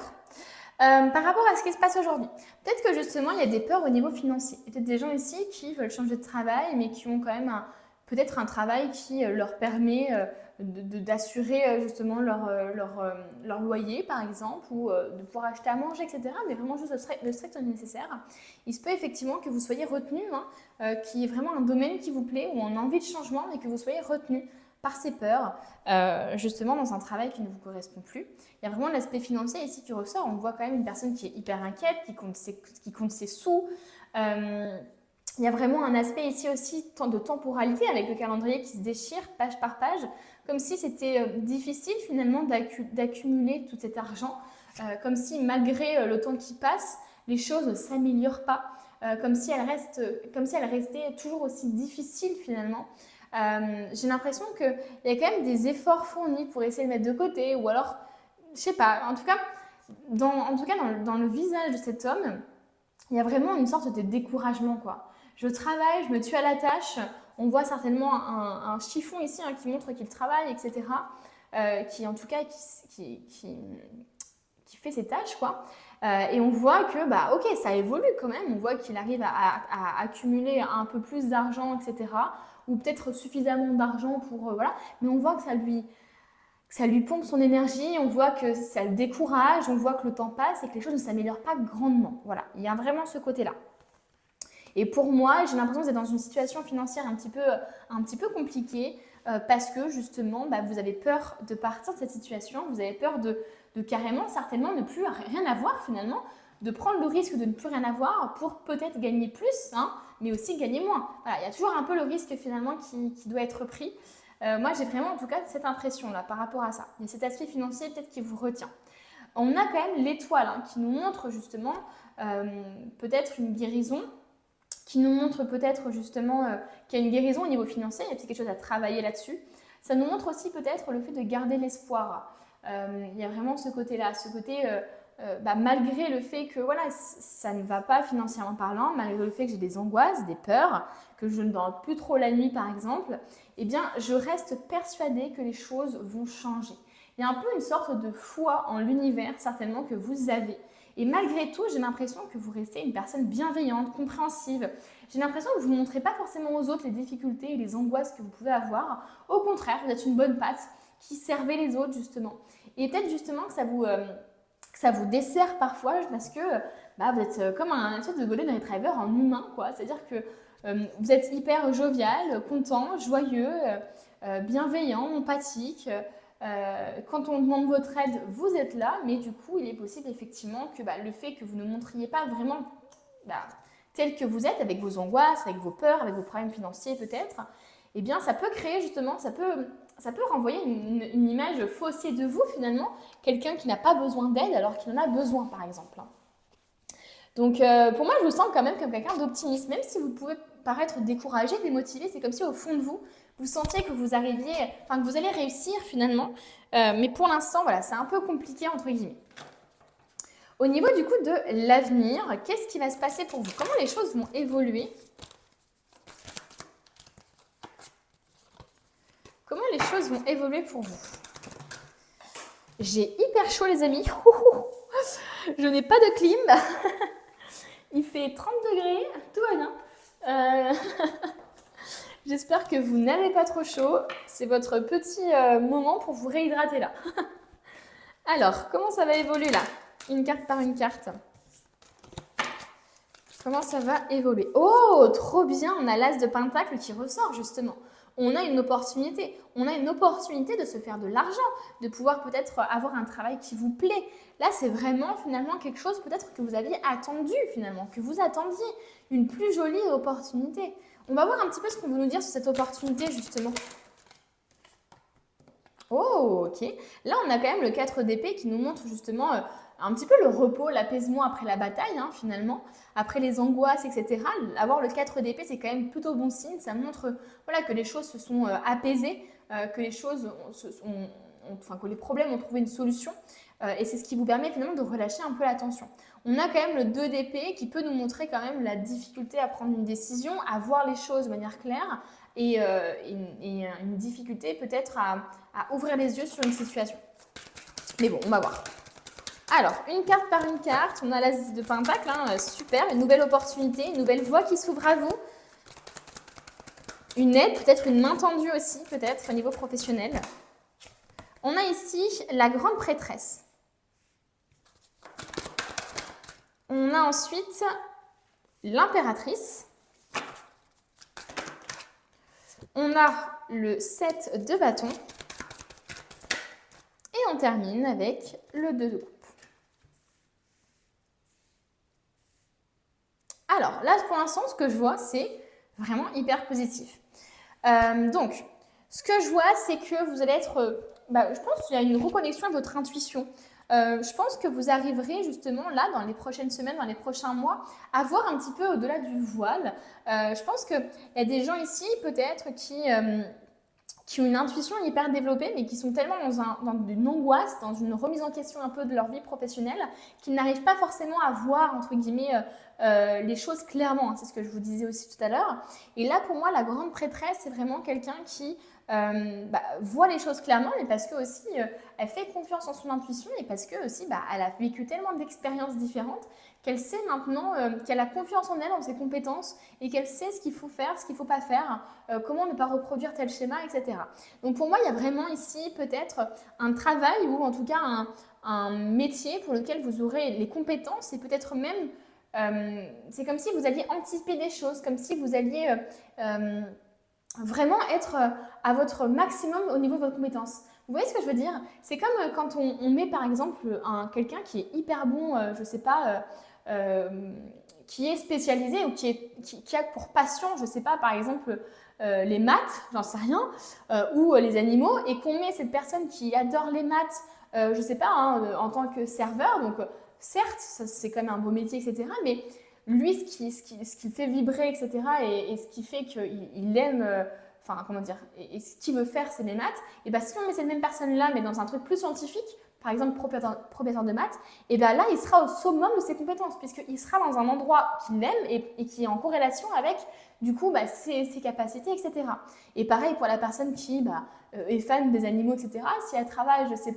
Speaker 1: par rapport à ce qui se passe aujourd'hui, peut-être que justement il y a des peurs au niveau financier. Il y a peut-être des gens ici qui veulent changer de travail, mais qui ont quand même peut-être un travail qui leur permet d'assurer justement leur loyer par exemple, ou de pouvoir acheter à manger, etc. Mais vraiment juste le strict nécessaire. Il se peut effectivement que vous soyez retenu, qu'il y ait vraiment un domaine qui vous plaît, ou on a envie de changement, mais que vous soyez retenu par ces peurs, justement dans un travail qui ne vous correspond plus. Il y a vraiment l'aspect financier ici qui ressort. On voit quand même une personne qui est hyper inquiète, qui compte ses sous. Il y a vraiment un aspect ici aussi de temporalité avec le calendrier qui se déchire page par page, comme si c'était difficile finalement d'accumuler tout cet argent, comme si malgré le temps qui passe, les choses ne s'améliorent pas, comme si elles restaient toujours aussi difficiles finalement. J'ai l'impression qu'il y a quand même des efforts fournis pour essayer de mettre de côté, ou alors, je sais pas, en tout cas, dans le visage de cet homme, il y a vraiment une sorte de découragement, quoi. Je travaille, je me tue à la tâche, on voit certainement un chiffon ici qui montre qu'il travaille, etc., qui en tout cas, qui fait ses tâches, quoi. Et on voit que, ok, ça évolue quand même, on voit qu'il arrive à accumuler un peu plus d'argent, etc., ou peut-être suffisamment d'argent pour, voilà, mais on voit que ça lui pompe son énergie, on voit que ça le décourage, on voit que le temps passe et que les choses ne s'améliorent pas grandement. Voilà, il y a vraiment ce côté-là. Et pour moi, j'ai l'impression que vous êtes dans une situation financière un petit peu compliquée parce que justement, vous avez peur de partir de cette situation, vous avez peur de carrément, certainement, ne plus rien avoir finalement, de prendre le risque de ne plus rien avoir pour peut-être gagner plus, mais aussi gagner moins. Voilà, il y a toujours un peu le risque finalement qui doit être pris. Moi, j'ai vraiment en tout cas cette impression-là par rapport à ça. Il y a cet aspect financier peut-être qui vous retient. On a quand même l'étoile qui nous montre justement peut-être une guérison, qui nous montre peut-être justement qu'il y a une guérison au niveau financier, il y a peut-être quelque chose à travailler là-dessus. Ça nous montre aussi peut-être le fait de garder l'espoir. Il y a vraiment ce côté-là, ce côté malgré le fait que voilà, ça ne va pas financièrement parlant, malgré le fait que j'ai des angoisses, des peurs, que je ne dors plus trop la nuit par exemple, eh bien je reste persuadée que les choses vont changer. Il y a un peu une sorte de foi en l'univers certainement que vous avez. Et malgré tout, j'ai l'impression que vous restez une personne bienveillante, compréhensive. J'ai l'impression que vous ne montrez pas forcément aux autres les difficultés et les angoisses que vous pouvez avoir. Au contraire, vous êtes une bonne patte qui servait les autres justement. Et peut-être justement que ça vous dessert parfois parce que vous êtes comme un espèce de golden retriever en humain, quoi. C'est-à-dire que vous êtes hyper jovial, content, joyeux, bienveillant, empathique. Quand on demande votre aide, vous êtes là, mais du coup, il est possible effectivement que le fait que vous ne montriez pas vraiment tel que vous êtes, avec vos angoisses, avec vos peurs, avec vos problèmes financiers peut-être, eh bien ça peut créer justement, ça peut renvoyer une image faussée de vous finalement, quelqu'un qui n'a pas besoin d'aide alors qu'il en a besoin par exemple. Donc pour moi, je vous sens quand même comme quelqu'un d'optimiste, même si vous pouvez paraître découragé, démotivé, c'est comme si au fond de vous, vous sentiez que vous arriviez, enfin que vous allez réussir finalement, mais pour l'instant, voilà, c'est un peu compliqué entre guillemets. Au niveau du coup de l'avenir, qu'est-ce qui va se passer pour vous? Comment les choses vont évoluer? Comment les choses vont évoluer pour vous? J'ai hyper chaud les amis. Je n'ai pas de clim. Il fait 30 degrés, tout va bien. J'espère que vous n'avez pas trop chaud. C'est votre petit moment pour vous réhydrater là. Alors, comment ça va évoluer là? Une carte par une carte. Comment ça va évoluer? Oh, trop bien, on a l'as de pentacle qui ressort justement. On a une opportunité. On a une opportunité de se faire de l'argent, de pouvoir peut-être avoir un travail qui vous plaît. Là, c'est vraiment finalement quelque chose peut-être que vous aviez attendu finalement, que vous attendiez. Une plus jolie opportunité. On va voir un petit peu ce qu'on veut nous dire sur cette opportunité justement. Oh, ok. Là, on a quand même le 4 d'épée qui nous montre justement un petit peu le repos, l'apaisement après la bataille, hein, finalement, après les angoisses, etc. Avoir le 4 d'épée, c'est quand même plutôt bon signe. Ça montre voilà, que les choses se sont apaisées, que les choses, que les problèmes ont trouvé une solution. Et c'est ce qui vous permet finalement de relâcher un peu la tension. On a quand même le 2 d'épée qui peut nous montrer quand même la difficulté à prendre une décision, à voir les choses de manière claire et une difficulté peut-être à ouvrir les yeux sur une situation. Mais bon, on va voir. Alors, une carte par une carte, on a l'as de pentacle, hein, super, une nouvelle opportunité, une nouvelle voie qui s'ouvre à vous. Une aide, peut-être une main tendue aussi, peut-être au niveau professionnel. On a ici la grande prêtresse. On a ensuite l'impératrice. On a le 7 de bâton. Et on termine avec le 2 de coupe. Alors là, pour l'instant, ce que je vois, c'est vraiment hyper positif. Donc, ce que je vois, c'est que vous allez être... je pense qu'il y a une reconnexion à votre intuition. Je pense que vous arriverez justement là, dans les prochaines semaines, dans les prochains mois, à voir un petit peu au-delà du voile. Je pense qu'il y a des gens ici, peut-être, qui ont une intuition hyper développée, mais qui sont tellement dans une angoisse, dans une remise en question un peu de leur vie professionnelle, qu'ils n'arrivent pas forcément à voir, entre guillemets, les choses clairement. C'est ce que je vous disais aussi tout à l'heure. Et là, pour moi, la grande prêtresse, c'est vraiment quelqu'un qui voit les choses clairement, mais parce que aussi, elle fait confiance en son intuition et parce que aussi, elle a vécu tellement d'expériences différentes qu'elle sait maintenant, qu'elle a confiance en elle, en ses compétences et qu'elle sait ce qu'il faut faire, ce qu'il ne faut pas faire, comment ne pas reproduire tel schéma, etc. Donc pour moi, il y a vraiment ici peut-être un travail ou en tout cas un métier pour lequel vous aurez les compétences et peut-être même, c'est comme si vous alliez anticiper des choses, comme si vous alliez vraiment être à votre maximum au niveau de votre compétence. Vous voyez ce que je veux dire? C'est comme quand on met par exemple quelqu'un qui est hyper bon, je ne sais pas, qui est spécialisé ou qui a pour passion, je ne sais pas, par exemple, les maths, j'en sais rien, ou les animaux, et qu'on met cette personne qui adore les maths, je ne sais pas, en tant que serveur, donc certes, c'est quand même un beau métier, etc., mais lui, ce qui fait vibrer, etc., et ce qui fait qu'il aime, et ce qu'il veut faire, c'est les maths, et bien si on met cette même personne-là, mais dans un truc plus scientifique, par exemple professeur de maths, et bien là, il sera au summum de ses compétences, puisqu'il sera dans un endroit qu'il aime et qui est en corrélation avec, du coup, ses capacités, etc. Et pareil pour la personne qui est fan des animaux, etc. Si elle travaille, je ne sais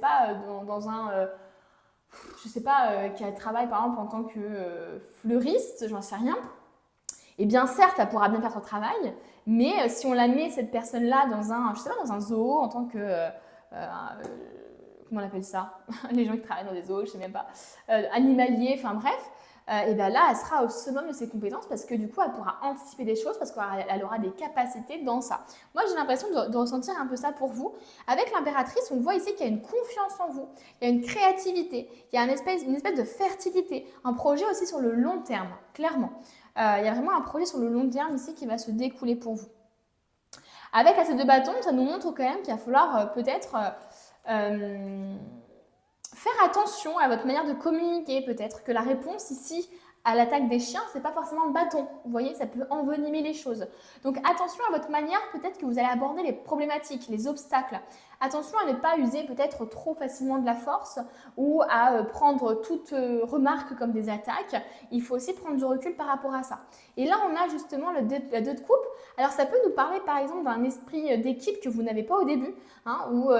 Speaker 1: pas, qu'elle travaille par exemple en tant que fleuriste, j'en sais rien, et bien certes, elle pourra bien faire son travail, mais si on la met, cette personne-là, dans un zoo, en tant que... comment on appelle ça? Les gens qui travaillent dans des zoos, je ne sais même pas. Animalier, enfin bref. et bien là, elle sera au summum de ses compétences parce que du coup, elle pourra anticiper des choses parce qu'elle aura des capacités dans ça. Moi, j'ai l'impression de ressentir un peu ça pour vous. Avec l'impératrice, on voit ici qu'il y a une confiance en vous, il y a une créativité, il y a une espèce de fertilité, un projet aussi sur le long terme, clairement. Il y a vraiment un projet sur le long terme ici qui va se découler pour vous. Avec la 7 de bâton, ça nous montre quand même qu'il va falloir peut-être faire attention à votre manière de communiquer, peut-être que la réponse ici à l'attaque des chiens, c'est pas forcément le bâton. Vous voyez, ça peut envenimer les choses. Donc attention à votre manière, peut-être que vous allez aborder les problématiques, les obstacles. Attention à ne pas user peut-être trop facilement de la force ou à prendre toute remarque comme des attaques. Il faut aussi prendre du recul par rapport à ça. Et là, on a justement la 2 de coupe. Alors ça peut nous parler par exemple d'un esprit d'équipe que vous n'avez pas au début, hein, ou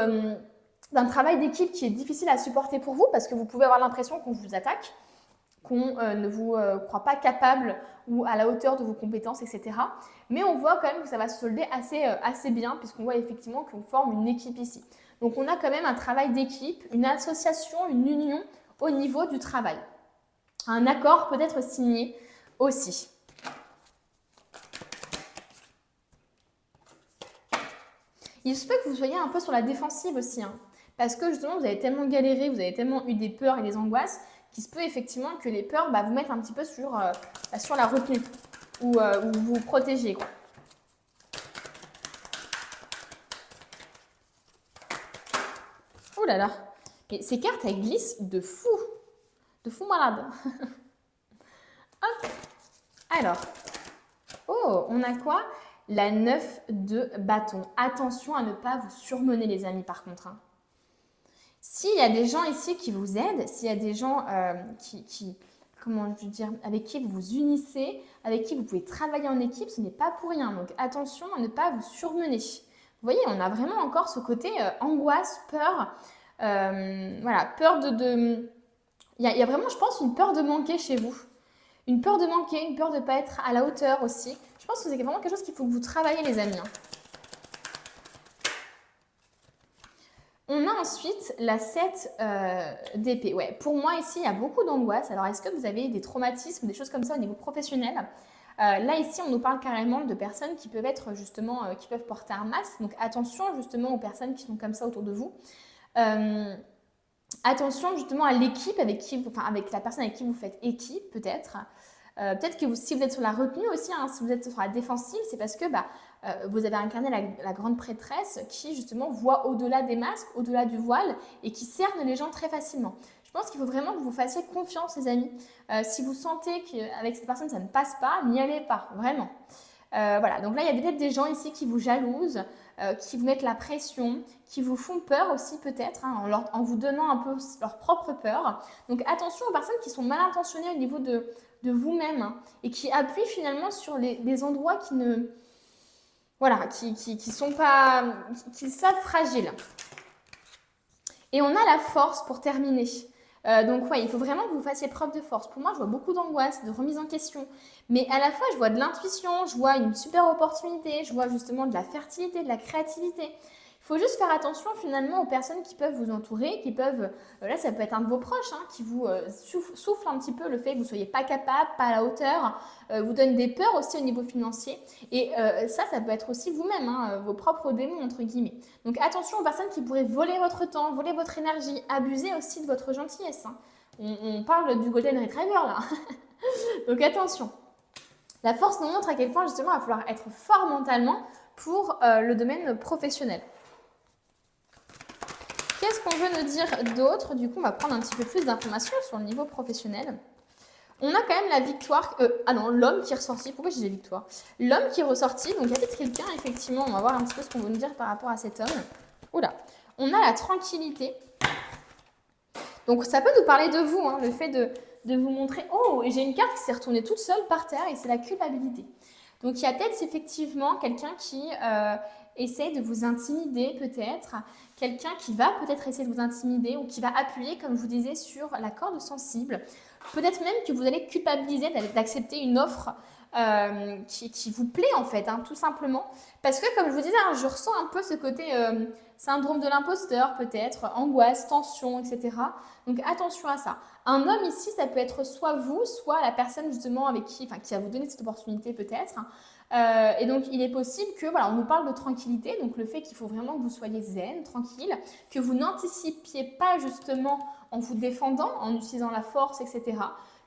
Speaker 1: d'un travail d'équipe qui est difficile à supporter pour vous parce que vous pouvez avoir l'impression qu'on vous attaque, qu'on ne vous croit pas capable ou à la hauteur de vos compétences, etc. Mais on voit quand même que ça va se solder assez bien puisqu'on voit effectivement qu'on forme une équipe ici. Donc on a quand même un travail d'équipe, une association, une union au niveau du travail. Un accord peut être signé aussi. Il se peut que vous soyez un peu sur la défensive aussi, hein, parce que justement vous avez tellement galéré, vous avez tellement eu des peurs et des angoisses qu'il se peut effectivement que les peurs vous mettent un petit peu sur la retenue ou vous protégez, quoi. Oh là là, et ces cartes elles glissent de fou malade. Hop, alors, oh, on a quoi? La 9 de bâton. Attention à ne pas vous surmener les amis par contre, hein. S'il y a des gens ici qui vous aident, s'il y a des gens comment je veux dire, avec qui vous vous unissez, avec qui vous pouvez travailler en équipe, ce n'est pas pour rien. Donc attention à ne pas vous surmener. Vous voyez, on a vraiment encore ce côté angoisse, peur. Voilà, peur de... Il y a vraiment, je pense, une peur de manquer chez vous. Une peur de manquer, une peur de ne pas être à la hauteur aussi. Je pense que c'est vraiment quelque chose qu'il faut que vous travaillez, les amis, hein. On a ensuite la 7 d'épée. Ouais, pour moi, ici, il y a beaucoup d'angoisse. Alors, est-ce que vous avez des traumatismes, des choses comme ça au niveau professionnel? Là, ici, on nous parle carrément de personnes qui peuvent être justement, qui peuvent porter un masque. Donc, attention justement aux personnes qui sont comme ça autour de vous. Attention justement à l'équipe avec la personne avec qui vous faites équipe, peut-être. Peut-être que si vous êtes sur la retenue aussi, hein, si vous êtes sur la défensive, c'est parce que vous avez incarné la grande prêtresse qui justement voit au-delà des masques, au-delà du voile et qui cerne les gens très facilement. Je pense qu'il faut vraiment que vous fassiez confiance, les amis. Si vous sentez qu'avec cette personne ça ne passe pas, n'y allez pas, vraiment. Voilà, donc là il y a peut-être des gens ici qui vous jalousent, qui vous mettent la pression, qui vous font peur aussi peut-être, hein, en vous donnant un peu leur propre peur. Donc attention aux personnes qui sont mal intentionnées au niveau de vous-même, hein, et qui appuient finalement sur les endroits qui ne... Voilà, qui sont pas... qui savent fragiles. Et on a la force pour terminer. Donc ouais, il faut vraiment que vous fassiez preuve de force. Pour moi, je vois beaucoup d'angoisse, de remise en question. Mais à la fois, je vois de l'intuition, je vois une super opportunité, je vois justement de la fertilité, de la créativité. Il faut juste faire attention finalement aux personnes qui peuvent vous entourer, qui peuvent, là ça peut être un de vos proches, hein, qui vous souffle un petit peu le fait que vous ne soyez pas capable, pas à la hauteur, vous donne des peurs aussi au niveau financier. Et ça peut être aussi vous-même, hein, vos propres démons entre guillemets. Donc attention aux personnes qui pourraient voler votre temps, voler votre énergie, abuser aussi de votre gentillesse, hein. On parle du Golden Retriever là. Donc attention. La force nous montre à quel point justement il va falloir être fort mentalement pour le domaine professionnel. Qu'est-ce qu'on veut nous dire d'autre? Du coup, on va prendre un petit peu plus d'informations sur le niveau professionnel. On a quand même la victoire... l'homme qui est ressorti. Pourquoi j'ai dit victoire? L'homme qui est ressorti. Donc, il y a peut-être quelqu'un, effectivement. On va voir un petit peu ce qu'on veut nous dire par rapport à cet homme. Oula. On a la tranquillité. Donc, ça peut nous parler de vous, hein, le fait de vous montrer... Oh, et j'ai une carte qui s'est retournée toute seule par terre et c'est la culpabilité. Donc, il y a peut-être effectivement quelqu'un qui essaie de vous intimider, peut-être. Quelqu'un qui va peut-être essayer de vous intimider ou qui va appuyer, comme je vous disais, sur la corde sensible. Peut-être même que vous allez culpabiliser d'accepter une offre qui vous plaît en fait, hein, tout simplement. Parce que comme je vous disais, hein, je ressens un peu ce côté syndrome de l'imposteur peut-être, angoisse, tension, etc. Donc attention à ça. Un homme ici, ça peut être soit vous, soit la personne justement avec qui va vous donner cette opportunité peut-être. Et donc, il est possible que, voilà, on nous parle de tranquillité, donc le fait qu'il faut vraiment que vous soyez zen, tranquille, que vous n'anticipiez pas justement en vous défendant, en utilisant la force, etc.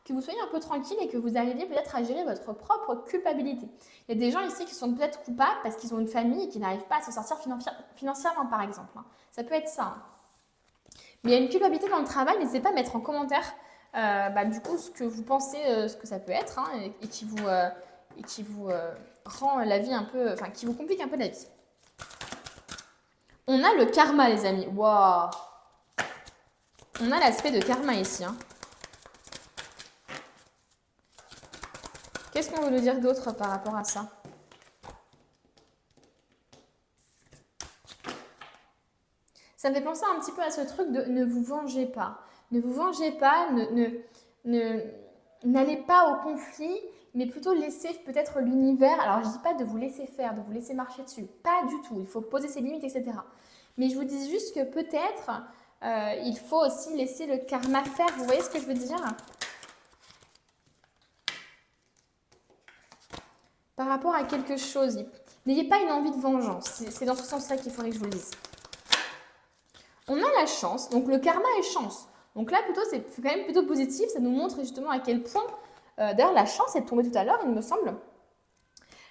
Speaker 1: Que vous soyez un peu tranquille et que vous arriviez peut-être à gérer votre propre culpabilité. Il y a des gens ici qui sont peut-être coupables parce qu'ils ont une famille et qui n'arrivent pas à s'en sortir financièrement, par exemple. Ça peut être ça. Hein. Mais il y a une culpabilité dans le travail, n'hésitez pas à mettre en commentaire du coup ce que vous pensez, ce que ça peut être, hein, et qui vous rend la vie un peu, qui vous complique un peu la vie. On a le karma, les amis. Waouh! On a l'aspect de karma ici. Hein. Qu'est-ce qu'on veut nous dire d'autre par rapport à ça? Ça me fait penser un petit peu à ce truc de ne vous vengez pas. Ne vous vengez pas, n'allez pas au conflit, mais plutôt laissez peut-être l'univers. Alors, je ne dis pas de vous laisser faire, de vous laisser marcher dessus. Pas du tout. Il faut poser ses limites, etc. Mais je vous dis juste que peut-être, il faut aussi laisser le karma faire. Vous voyez ce que je veux dire? Par rapport à quelque chose, n'ayez pas une envie de vengeance. C'est dans ce sens-là qu'il faudrait que je vous le dise. On a la chance, donc le karma est chance. Donc là, plutôt, c'est quand même plutôt positif. Ça nous montre justement à quel point, d'ailleurs, la chance est tombée tout à l'heure, il me semble.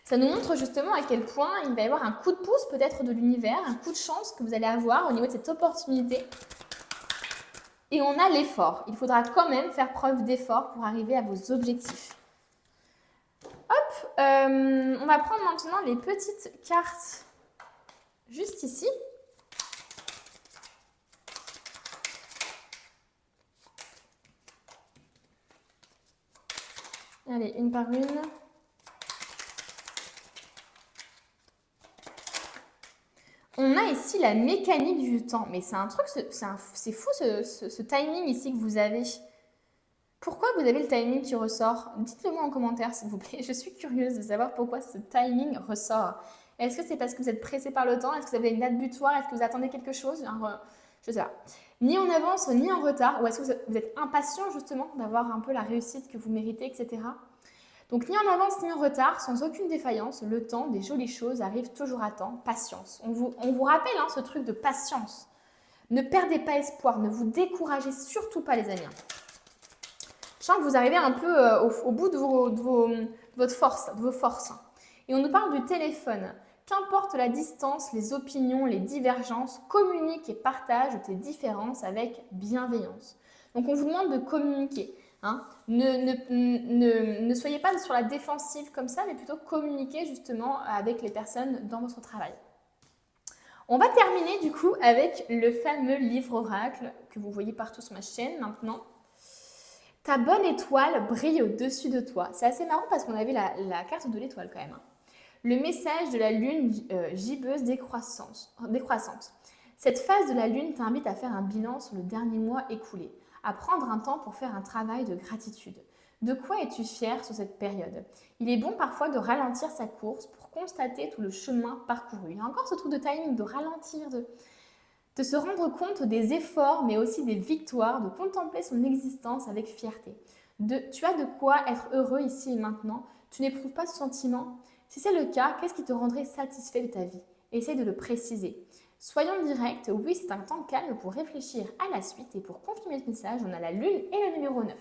Speaker 1: Ça nous montre justement à quel point il va y avoir un coup de pouce peut-être de l'univers, un coup de chance que vous allez avoir au niveau de cette opportunité. Et on a l'effort. Il faudra quand même faire preuve d'effort pour arriver à vos objectifs. Hop, on va prendre maintenant les petites cartes juste ici. Allez, une par une. On a ici la mécanique du temps. Mais c'est un truc, c'est fou ce timing ici que vous avez. Pourquoi vous avez le timing qui ressort? Dites-le moi en commentaire s'il vous plaît. Je suis curieuse de savoir pourquoi ce timing ressort. Est-ce que c'est parce que vous êtes pressé par le temps? Est-ce que vous avez une date butoir? Est-ce que vous attendez quelque chose? Je sais pas. Ni en avance, ni en retard. Ou est-ce que vous êtes impatient justement d'avoir un peu la réussite que vous méritez, etc. Donc ni en avance, ni en retard, sans aucune défaillance, le temps des jolies choses arrive toujours à temps. Patience. On vous rappelle ce truc de patience. Ne perdez pas espoir, ne vous découragez surtout pas les amis. Je sens que vous arrivez un peu au bout de votre force, de vos forces. Et on nous parle du téléphone. Qu'importe la distance, les opinions, les divergences, communique et partage tes différences avec bienveillance. Donc on vous demande de communiquer. Hein. Ne soyez pas sur la défensive comme ça, mais plutôt communiquer justement avec les personnes dans votre travail. On va terminer du coup avec le fameux livre oracle que vous voyez partout sur ma chaîne maintenant. Ta bonne étoile brille au-dessus de toi. C'est assez marrant parce qu'on avait la carte de l'étoile quand même. Hein. Le message de la lune gibbeuse décroissante. Cette phase de la lune t'invite à faire un bilan sur le dernier mois écoulé, à prendre un temps pour faire un travail de gratitude. De quoi es-tu fier sur cette période? Il est bon parfois de ralentir sa course pour constater tout le chemin parcouru. Il y a encore ce truc de timing, de ralentir, de se rendre compte des efforts, mais aussi des victoires, de contempler son existence avec fierté. Tu as de quoi être heureux ici et maintenant. Tu n'éprouves pas ce sentiment. Si c'est le cas, qu'est-ce qui te rendrait satisfait de ta vie? Essaye de le préciser. Soyons directs, oui, c'est un temps calme pour réfléchir à la suite. Et pour confirmer ce message, on a la lune et le numéro 9.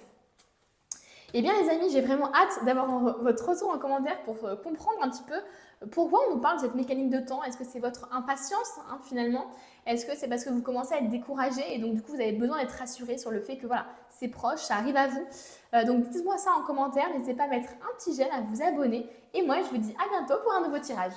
Speaker 1: Eh bien les amis, j'ai vraiment hâte d'avoir votre retour en commentaire pour comprendre un petit peu pourquoi on nous parle de cette mécanique de temps. Est-ce que c'est votre impatience finalement? Est-ce que c'est parce que vous commencez à être découragé et donc du coup vous avez besoin d'être rassuré sur le fait que voilà, c'est proche, ça arrive à vous. Donc dites-moi ça en commentaire, n'hésitez pas à mettre un petit j'aime, à vous abonner et moi je vous dis à bientôt pour un nouveau tirage.